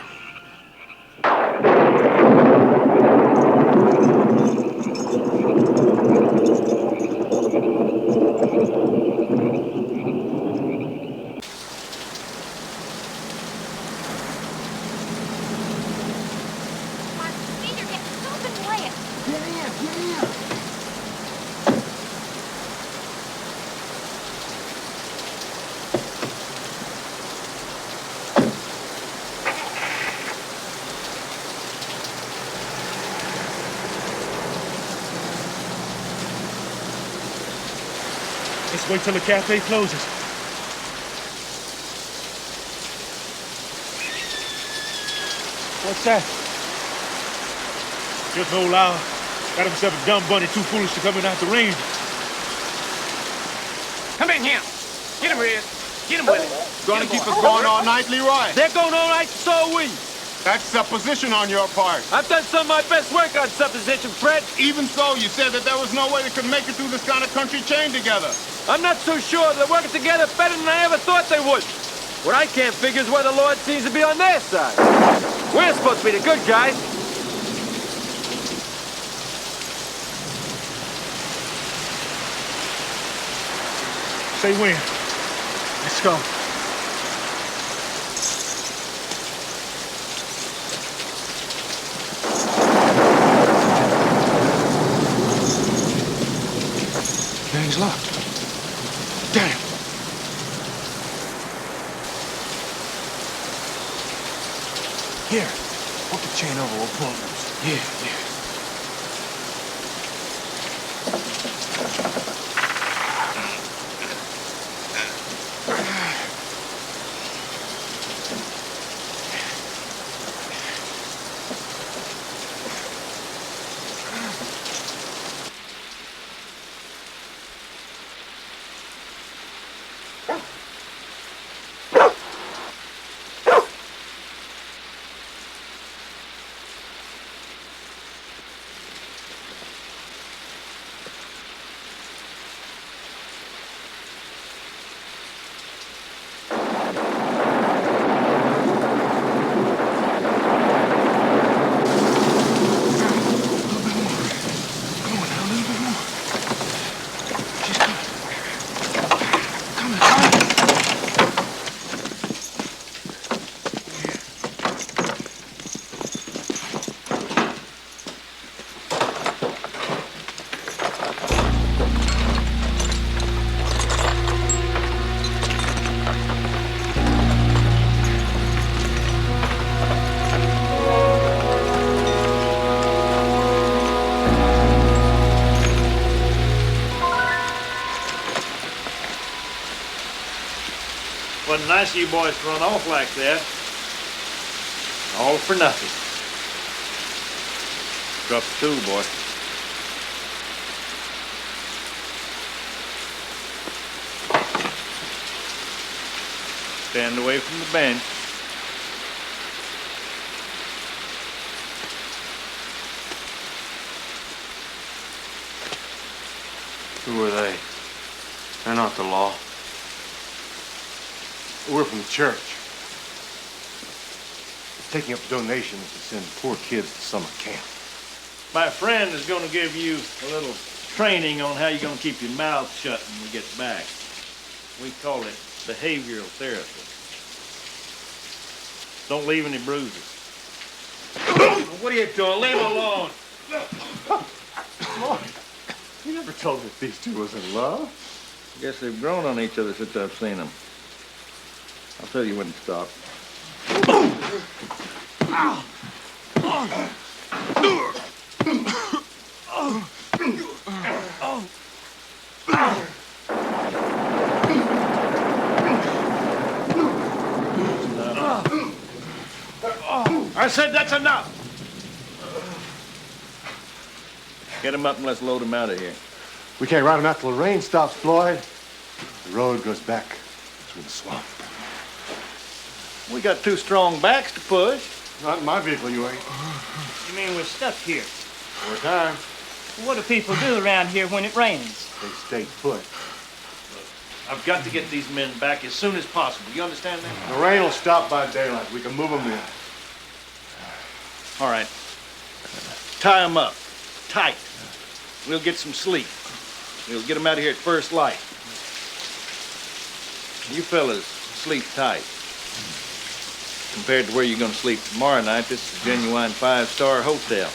Let's wait till the cafe closes. What's that? Just old Lyle got himself a dumb bunny too foolish to come in out the range. Come in here. Get him, Red. Get him with it. Gonna keep us going all night, Leroy? They're going all night, so are we. That's supposition on your part. I've done some of my best work on supposition, Fred. Even so, you said that there was no way they could make it through this kind of country chain together. I'm not so sure they're working together better than I ever thought they would. What I can't figure is why the Lord seems to be on their side. We're supposed to be the good guys. Say when. Let's go. Here, hook the chain over, we'll pull it loose. Yeah, yeah. Wasn't nice of you boys to run off like that. All for nothing. Drop the tool, boy. Stand away from the bench. Who are they? They're not the law. We're from the church. Taking up donations to send poor kids to summer camp. My friend is going to give you a little training on how you're going to keep your mouth shut when we get back. We call it behavioral therapy. Don't leave any bruises. What are you doing? Leave him alone. Lord, you never told me that these two was in love. Guess they've grown on each other since I've seen them. I'll tell you when to stop. I said that's enough. Get him up and let's load him out of here. We can't ride him out till the rain stops, Floyd. The road goes back through the swamp. We got two strong backs to push. Not in my vehicle, you ain't. You mean we're stuck here? For a time, What do people do around here when it rains? they stay put. I've got to get these men back as soon as possible. You understand that? The rain will stop by daylight. We can move them in. All right. Tie them up. Tight. We'll get some sleep. We'll get them out of here at first light. You fellas sleep tight. Compared to where you're going to sleep tomorrow night, this is a genuine 5-star hotel.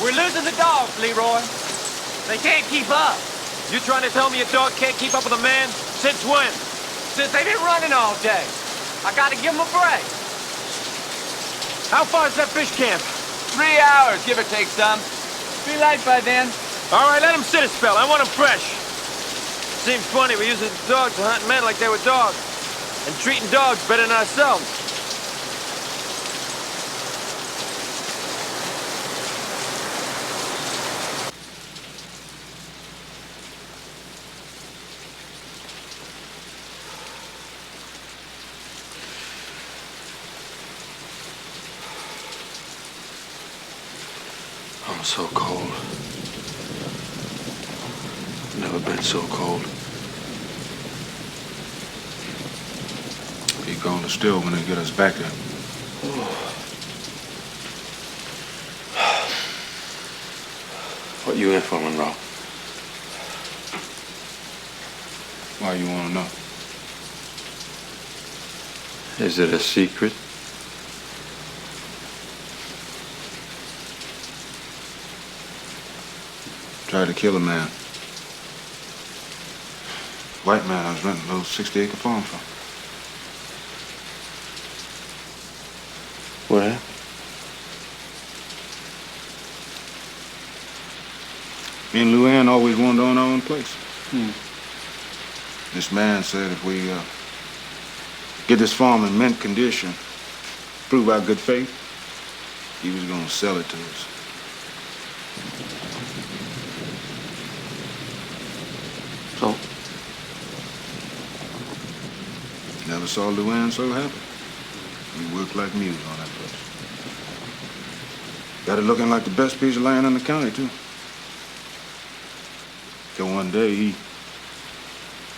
We're losing the dogs, Leroy. They can't keep up. You trying to tell me a dog can't keep up with a man? Since when? Since they've been running all day. I gotta give them a break. How far is that fish camp? 3 hours, give or take some. Be light by then. All right, let them sit a spell. I want them fresh. Seems funny, we're using dogs to hunt men like they were dogs. And treating dogs better than ourselves. I'm so cold. Never been so cold. Be going to still when they get us back there. What you in for, Monroe? Why you want to know? Is it a secret? Tried to kill a man. White man I was renting a little 60-acre farm from. What happened? Me and Luann always wanted to own our own place. This man said if we get this farm in mint condition, prove our good faith, he was gonna sell it to us. So? Never saw Luann so happy. We worked like mules on that place. Got it looking like the best piece of land in the county, too. Till one day he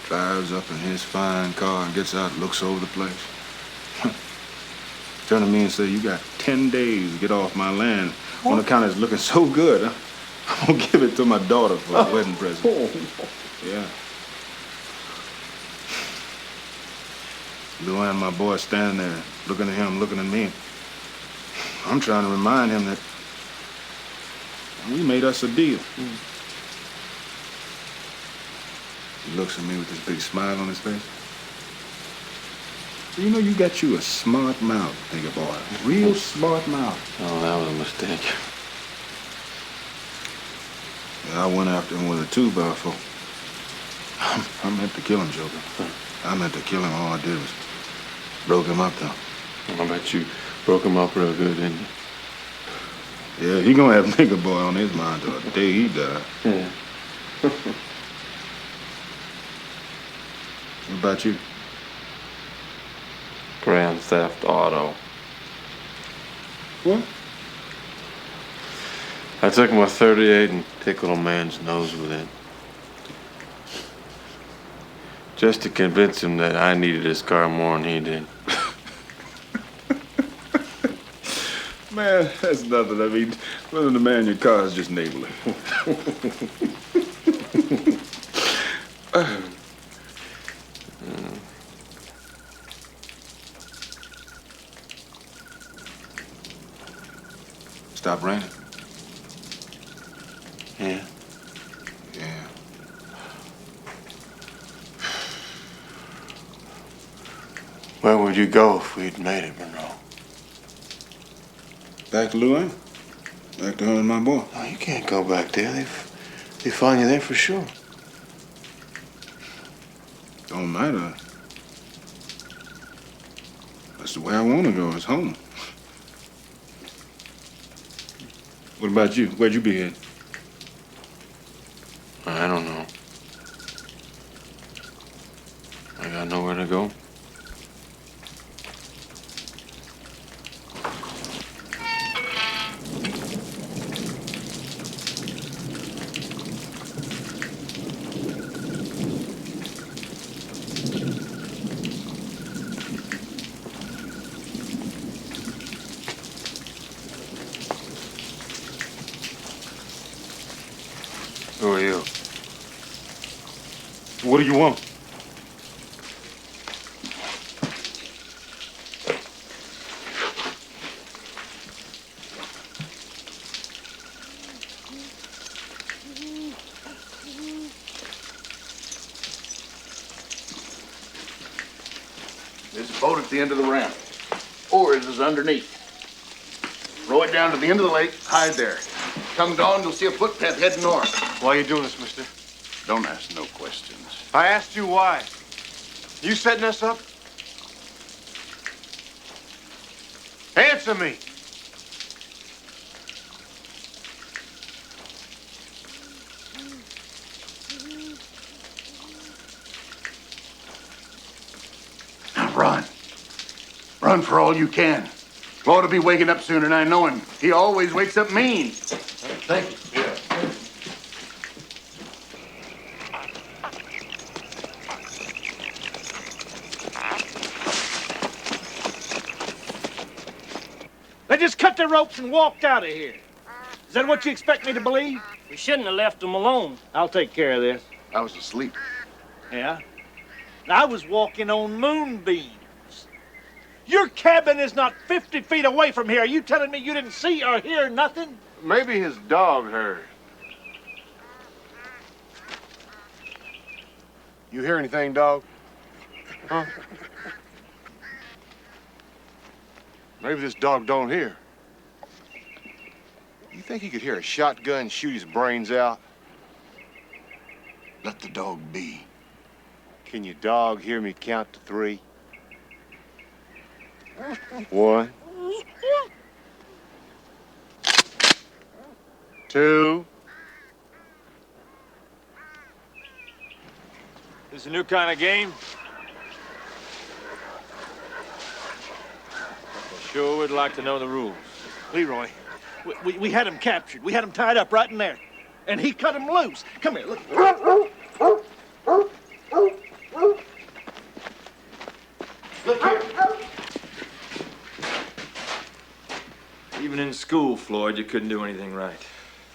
drives up in his fine car and gets out and looks over the place. Turned to me and said, "You got 10 days to get off my land on account of it's looking so good. I'm gonna give it to my daughter for a wedding present." Yeah. Luann, my boy, standing there, looking at him, looking at me. I'm trying to remind him that we made us a deal. He looks at me with this big smile on his face. You know, you got you a smart mouth, nigga boy. Real smart mouth. Oh, that was a mistake. Yeah, I went after him with a 2x4. I meant to kill him, Joker. I meant to kill him. All I did was broke him up, though. I bet you broke him up real good, didn't you? Yeah, he gonna have nigga boy on his mind till the day he died. Yeah. What about you? Grand Theft Auto. What? I took my .38 and tickled a man's nose with it. Just to convince him that I needed his car more than he did. Man, that's nothing. I mean, running the man in your car is just neighborly. Stop raining? Yeah. Yeah. Where would you go if we'd made it, Monroe? Back to Luann. Back to her and my boy. No, you can't go back there. They find you there for sure. Don't matter. That's the way I want to go. It's home. What about you? Where'd you be headed? I don't know. I got nowhere to go. Who are you? What do you want? There's a boat at the end of the ramp. Oars is underneath. Row it down to the end of the lake, hide there. Come dawn, you'll see a footpath heading north. Why are you doing this, mister? Don't ask no questions. I asked you why. You setting us up? Answer me. Now run. Run for all you can. Ought to be waking up sooner than I know him. He always wakes up mean. Thank you. Yeah. They just cut their ropes and walked out of here. Is that what you expect me to believe? We shouldn't have left them alone. I'll take care of this. I was asleep. Yeah? I was walking on moonbeams. Your cabin is not 50 feet away from here. Are you telling me you didn't see or hear nothing? Maybe his dog heard. You hear anything, dog? Huh? Maybe this dog don't hear. You think he could hear a shotgun shoot his brains out? Let the dog be. Can your dog hear me count to 3? 1, 2. This a new kind of game? I sure would like to know the rules. Leroy, we had him captured. We had him tied up right in there. And he cut him loose. Come here, look. Look here. Even in school, Floyd, you couldn't do anything right.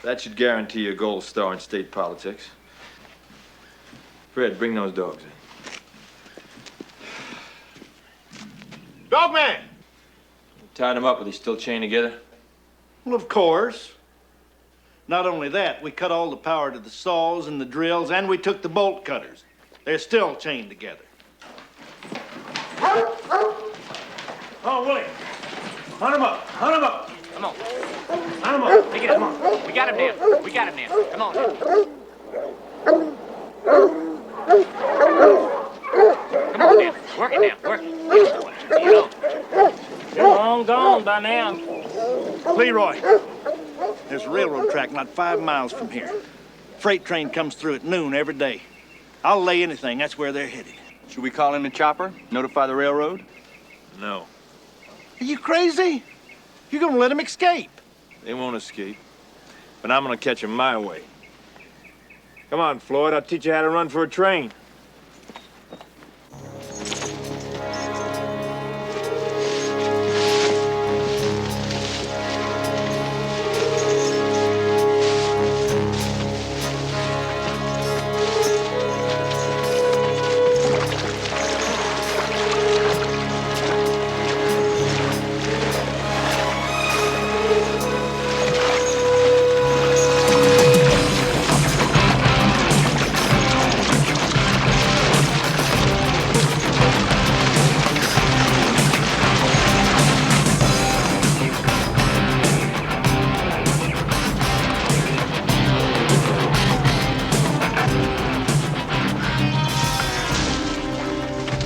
That should guarantee you a gold star in state politics. Fred, bring those dogs in. Dogman! You tied them up, but they still chained together? Well, of course. Not only that, we cut all the power to the saws and the drills, and we took the bolt cutters. They're still chained together. Oh, Willie. Hunt him up. Hunt him up. Come on. Hunt him up. Take it up. Come on. We got him now. We got him now. Come on. Come on now. Work it now. Work it. You know. You're long gone by now. Leroy, there's a railroad track not 5 miles from here. Freight train comes through at noon every day. I'll lay anything. That's where they're headed. Should we call in the chopper? Notify the railroad? No. Are you crazy? You're gonna let them escape. They won't escape. But I'm gonna catch them my way. Come on, Floyd. I'll teach you how to run for a train.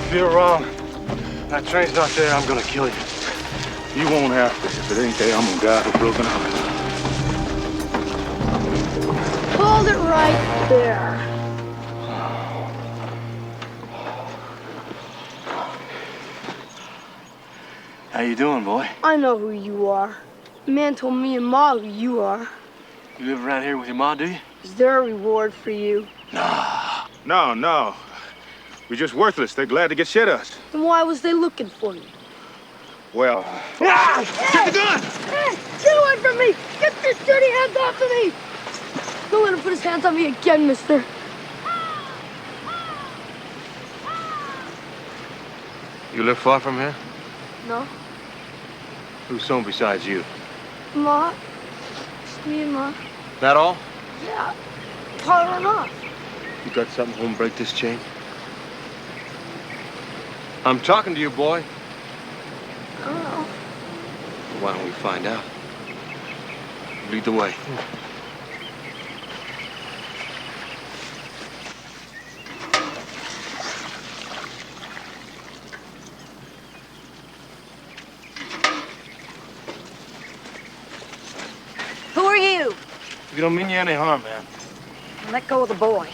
If you're wrong, that train's not there, I'm gonna kill you. You won't have to. If it ain't there, I'm gonna die of a broken arm. Hold it right there. How you doing, boy? I know who you are. The man told me and Ma who you are. You live around here with your ma, do you? Is there a reward for you? No. We're just worthless. They're glad to get shit at us. Then why was they looking for you? Well, Get the gun! Hey, get away from me! Get your dirty hands off of me! Don't let him put his hands on me again, mister. You live far from here? No? Who's home besides you? Ma? Just me and Ma. That all? Yeah. Pa run off. You got something home break this chain? I'm talking to you, boy. I don't know. Why don't we find out? Lead the way. Who are you? we don't mean you any harm, man. Let go of the boy.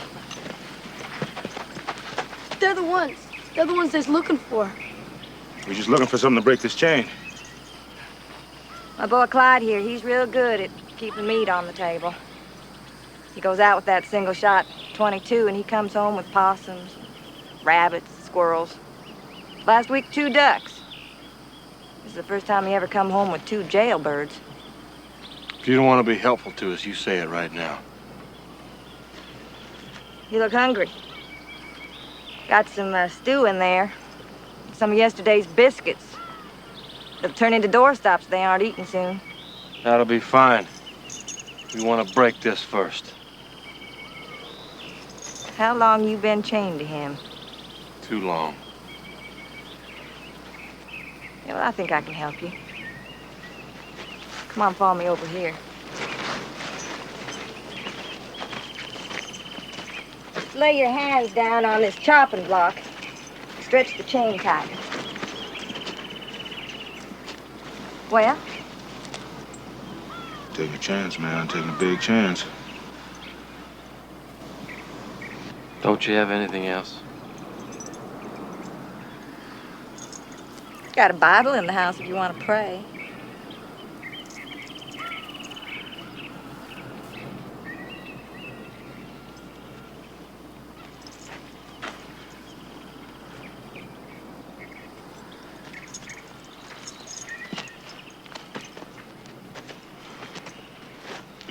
They're the ones. They're the ones they're looking for. We're just looking for something to break this chain. My boy Clyde here, he's real good at keeping meat on the table. He goes out with that single-shot .22, and he comes home with possums, rabbits, squirrels. Last week, 2 ducks. This is the first time he ever come home with 2 jailbirds. If you don't want to be helpful to us, you say it right now. You look hungry. Got some stew in there. Some of yesterday's biscuits. They'll turn into doorstops if they aren't eaten soon. That'll be fine. We want to break this first. How long you been chained to him? Too long. Yeah, well, I think I can help you. Come on, follow me over here. Just lay your hands down on this chopping block. Stretch the chain tight. Well? Taking a chance, man. Taking a big chance. Don't you have anything else? Got a Bible in the house if you want to pray.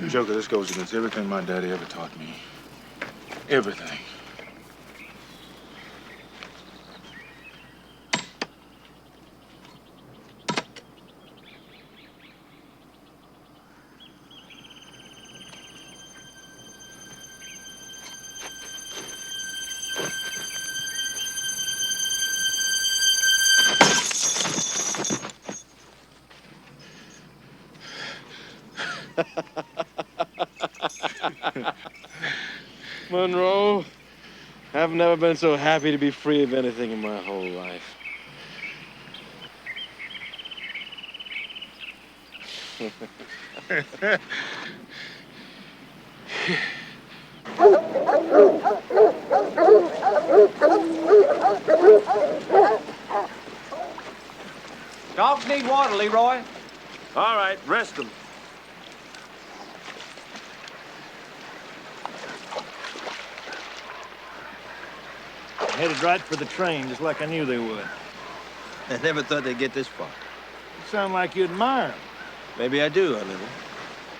Joker, this goes against everything my daddy ever taught me. Everything. Monroe, I've never been so happy to be free of anything in my whole life. Dogs need water, Leroy. All right, rest them. Headed right for the train, just like I knew they would. I never thought they'd get this far. You sound like you admire them. Maybe I do, a little.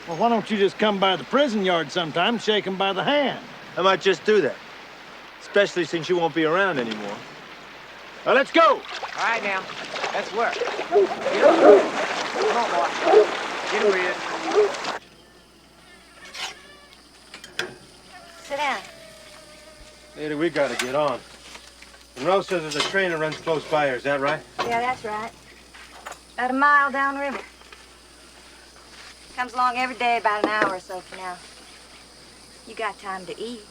Well, why don't you just come by the prison yard sometime, shake them by the hand? I might just do that. Especially since you won't be around anymore. Now, let's go! All right, now. Let's work. Get up. Come on, boy. Get over here. Sit down. Lady, we gotta get on. Monroe says there's a train that runs close by here. Is that right? Yeah, that's right. About a mile downriver. Comes along every day about an hour or so for now. You got time to eat.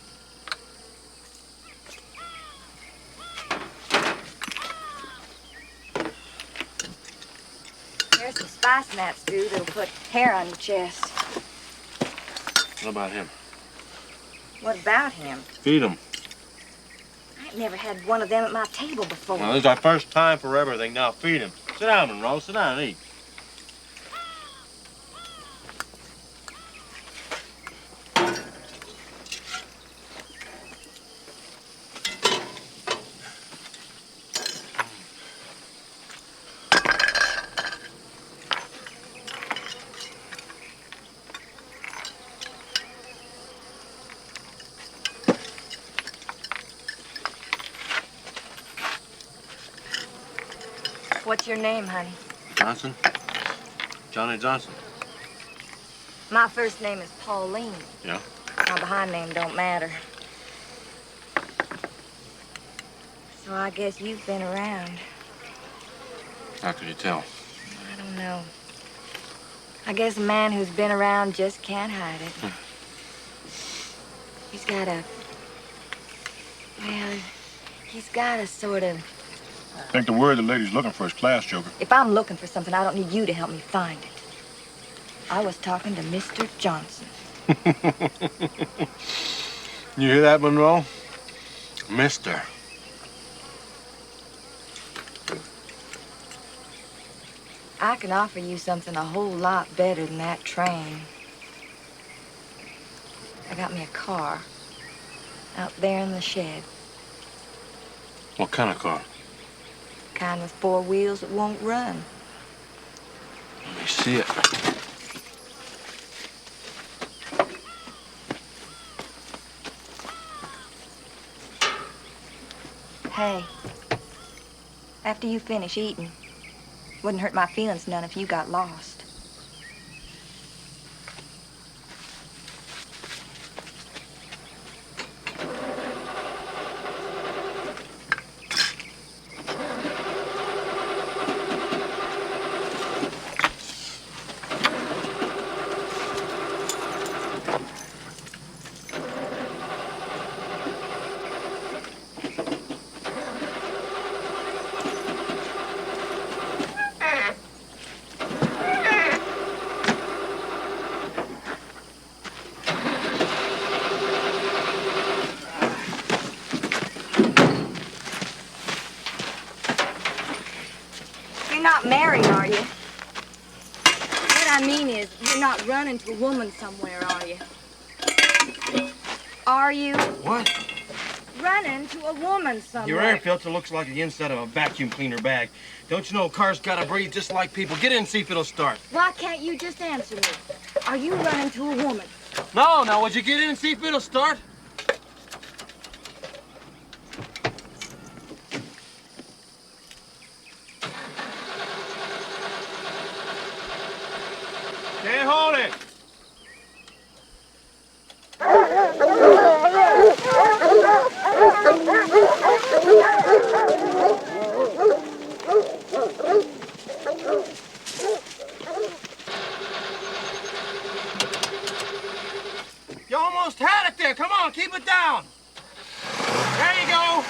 There's some spice in that stew that'll put hair on your chest. What about him? What about him? Feed him. I ain't never had one of them at my table before. Well, this is our first time for everything. Now feed him. Sit down, Monroe. Sit down and eat. What's your name, honey? Johnson? Johnny Johnson. My first name is Pauline. Yeah? My behind name don't matter. So I guess you've been around. How can you tell? I don't know. I guess a man who's been around just can't hide it. He's got a... Well, he's got a sort of... I think the word the lady's looking for is class, Joker. If I'm looking for something, I don't need you to help me find it. I was talking to Mr. Johnson. You hear that, Monroe? Mister. I can offer you something a whole lot better than that train. I got me a car out there in the shed. What kind of car? Kind with 4 wheels that won't run. Let me see it. Hey, after you finish eating, wouldn't hurt my feelings none if you got lost. You're not married, are you? What I mean is, you're not running to a woman somewhere, are you? Are you? What? Running to a woman somewhere. Your air filter looks like the inside of a vacuum cleaner bag. Don't you know cars gotta breathe just like people? Get in and see if it'll start. Why can't you just answer me? Are you running to a woman? No, now would you get in and see if it'll start? Can't hold it. You almost had it there. Come on, keep it down. There you go.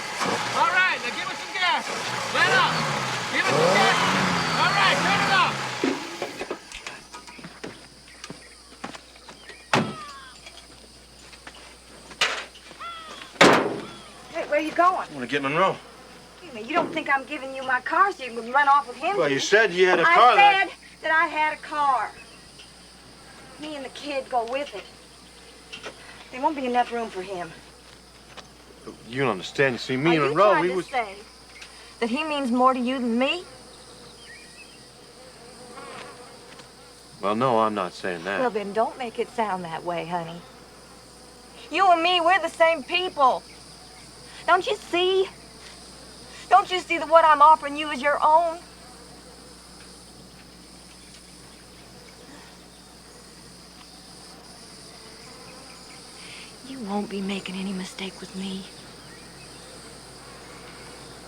All right, now give it some gas. Let up. Give it some gas. All right, turn it up. Hey, where you going? I want to get Monroe. Excuse me, you don't think I'm giving you my car so you can run off with him? Well, do you said you had a car I that... said that I had a car. Me and the kid go with it. There won't be enough room for him. You don't understand. You see, me Are and you Monroe, trying we to was... say that he means more to you than me? Well, no, I'm not saying that. Well, then don't make it sound that way, honey. You and me, we're the same people. Don't you see? Don't you see that what I'm offering you is your own? You won't be making any mistake with me.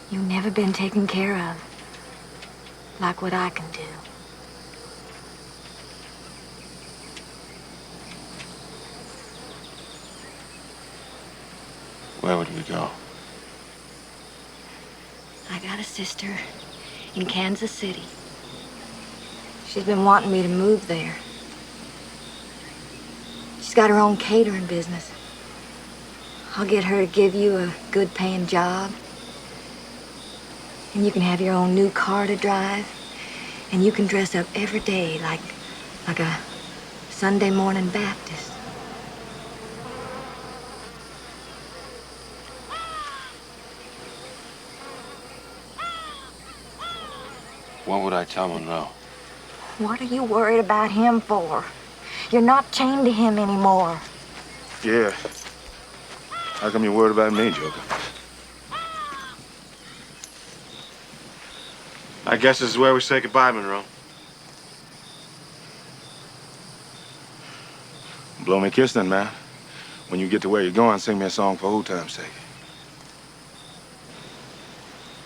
You've never been taken care of like what I can do. Where would we go? I got a sister in Kansas City. She's been wanting me to move there. She's got her own catering business. I'll get her to give you a good paying job. And you can have your own new car to drive. And you can dress up every day like a Sunday morning Baptist. What would I tell Monroe? What are you worried about him for? You're not chained to him anymore. Yeah. How come you're worried about me, Joker? I guess this is where we say goodbye, Monroe. Blow me a kiss then, man. When you get to where you're going, sing me a song for old time's sake.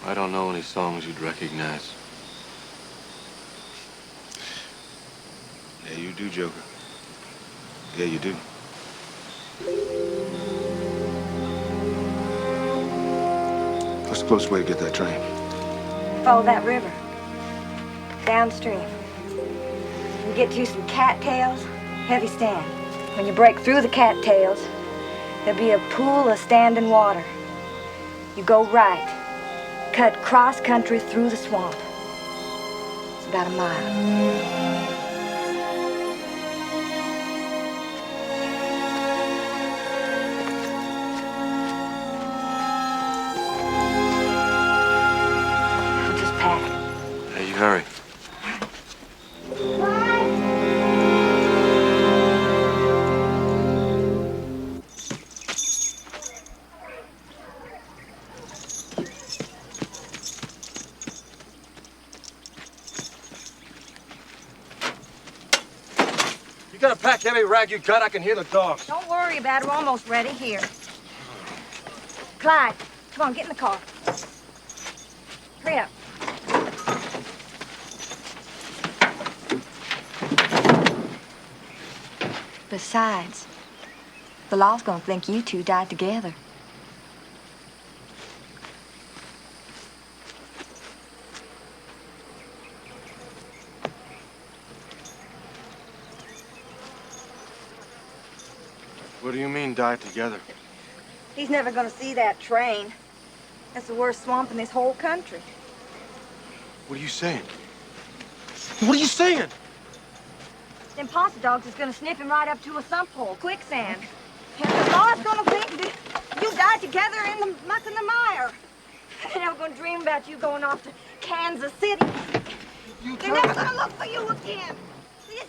I don't know any songs you'd recognize. Yeah, you do, Joker. Yeah, you do. What's the closest way to get that train? Follow that river. Downstream. You get to some cattails, heavy stand. When you break through the cattails, there'll be a pool of standing water. You go right. Cut cross-country through the swamp. It's about a mile. Hey, you hurry. gonna pack every rag you got. I can hear the dogs. Don't worry about it. We're almost ready. Here. Clyde, come on, get in the car. Hurry up. Besides, the law's gonna think you two died together. What do you mean, died together? He's never gonna see that train. That's the worst swamp in this whole country. What are you saying? What are you saying? Them posse dogs is gonna sniff him right up to a sump hole, quicksand. And the law's gonna think that you died together in the muck and the mire. They're never gonna dream about you going off to Kansas City. They're never gonna look for you again.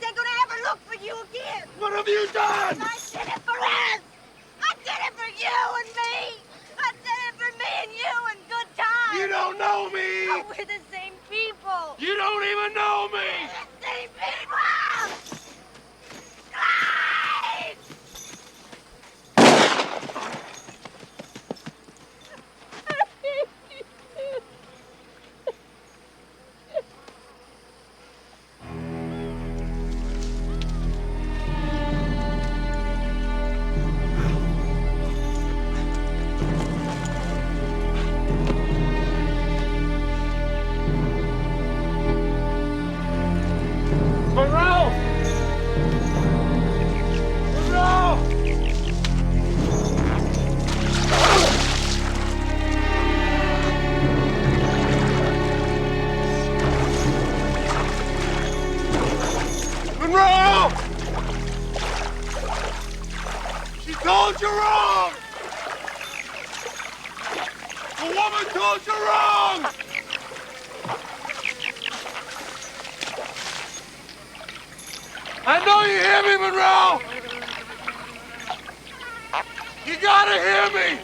They're gonna ever look for you again. What have you done? I did it for us. I did it for you and me. I did it for me and you and good times. You don't know me. Oh, we're the same people. You don't even know me. We're the same people. Clyde! Monroe! Monroe! Monroe! She told you wrong! The woman told you wrong! I know you hear me, Monroe! You gotta hear me!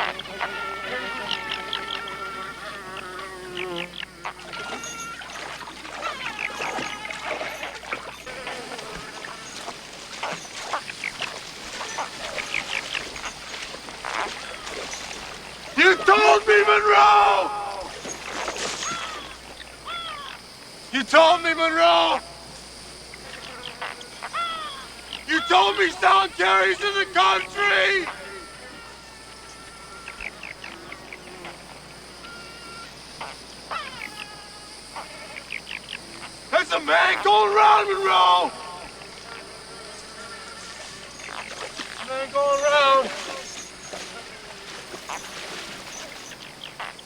You told me, Monroe! You told me, Monroe! You told me sound carries in the country! There's a man going around, Monroe! Man going around.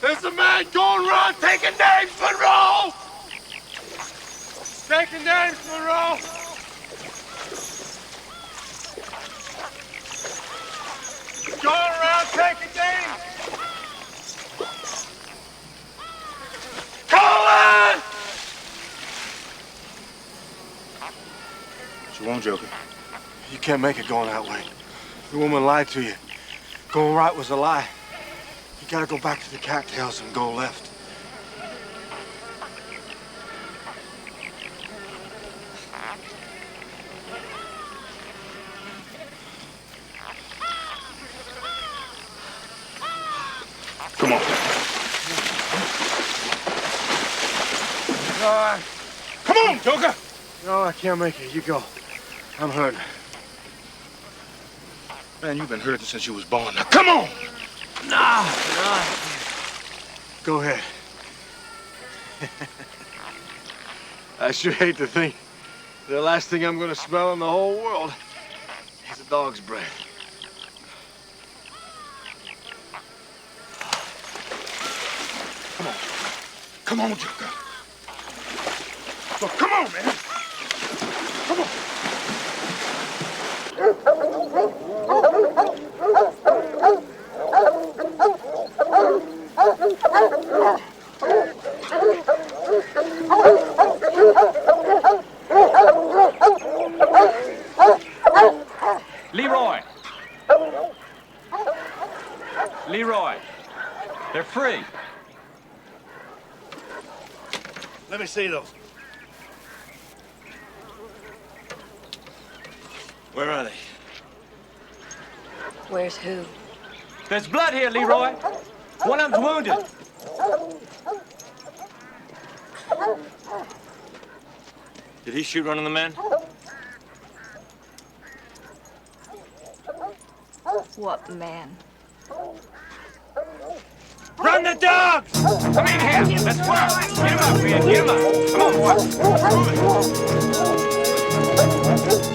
There's a man going around taking names, Monroe! Taking names, Monroe! Going around taking names! Colin! What you want, Joker? You can't make it going that way. The woman lied to you. Going right was a lie. You gotta go back to the cattails and go left. Come on. No, Come on, Joker! no, I can't make it. You go. I'm hurting. Man, you've been hurting since you was born. Now, come on! Nah. Go ahead. I sure hate to think the last thing I'm gonna smell in the whole world is a dog's breath. Come on, Joker. Well, come on, man. Come on. Leroy! Leroy! They're free. Let me see those. Where are they? Where's who? There's blood here, Leroy. One of them's wounded. Did he shoot one of the men? What man? Run the dogs! Come in here. Let's work. Get him up, man. Get him up. Come on, boy. Move it.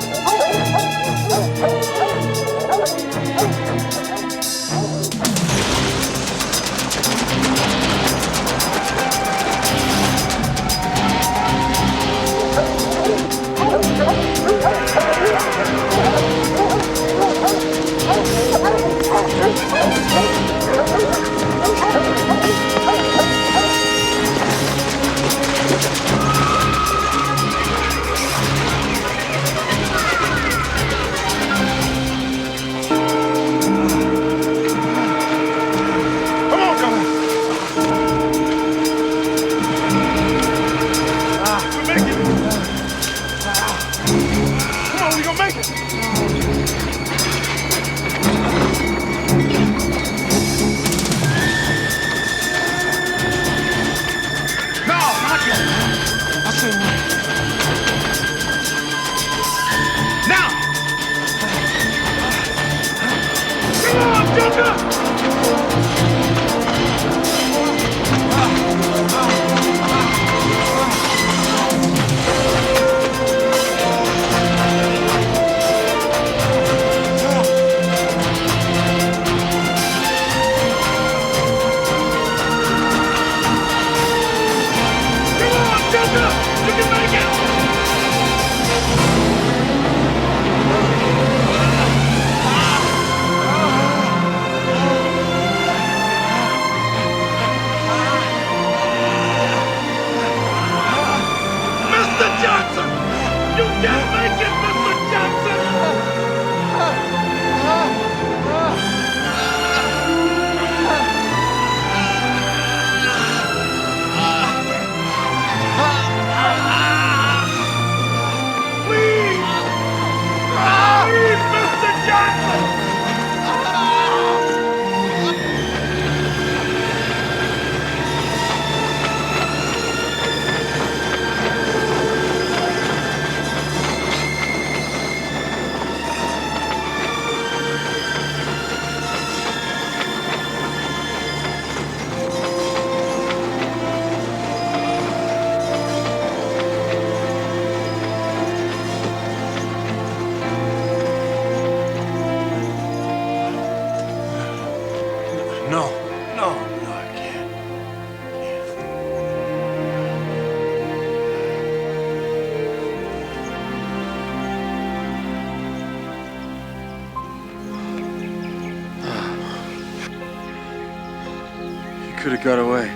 Could have got away.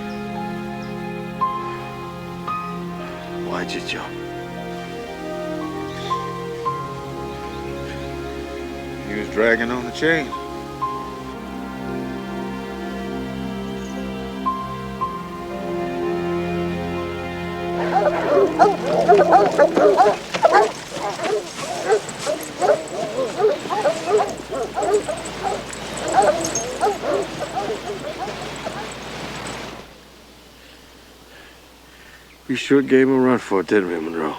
Why'd you jump? He was dragging on the chain. We sure gave him a run for it, didn't we, Monroe?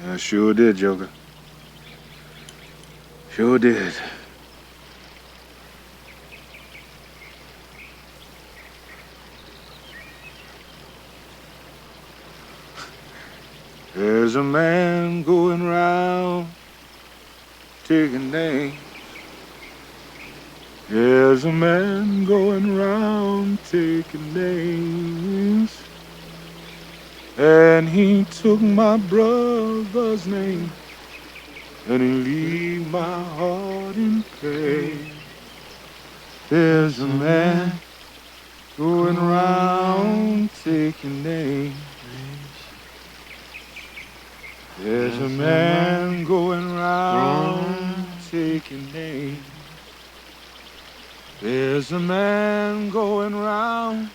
I sure did, Joker. Sure did. There's a man going round taking names. There's a man going round taking names. And he took my brother's name. And he leave my heart in pain. There's a man going round taking names. There's a man going round taking names. There's a man going round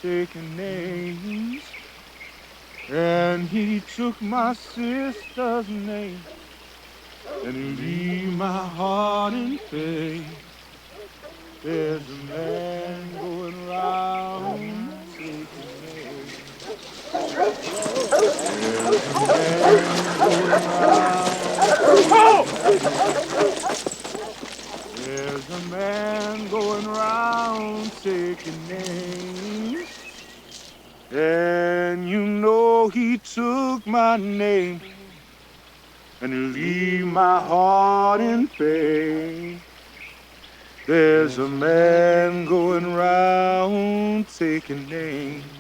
taking names. And he took my sister's name, and he leave my heart in pain. There's a man going round taking names. There's a man going round. There's a man going round taking names. And you know he took my name, and he leave my heart in pain. There's a man going round taking names.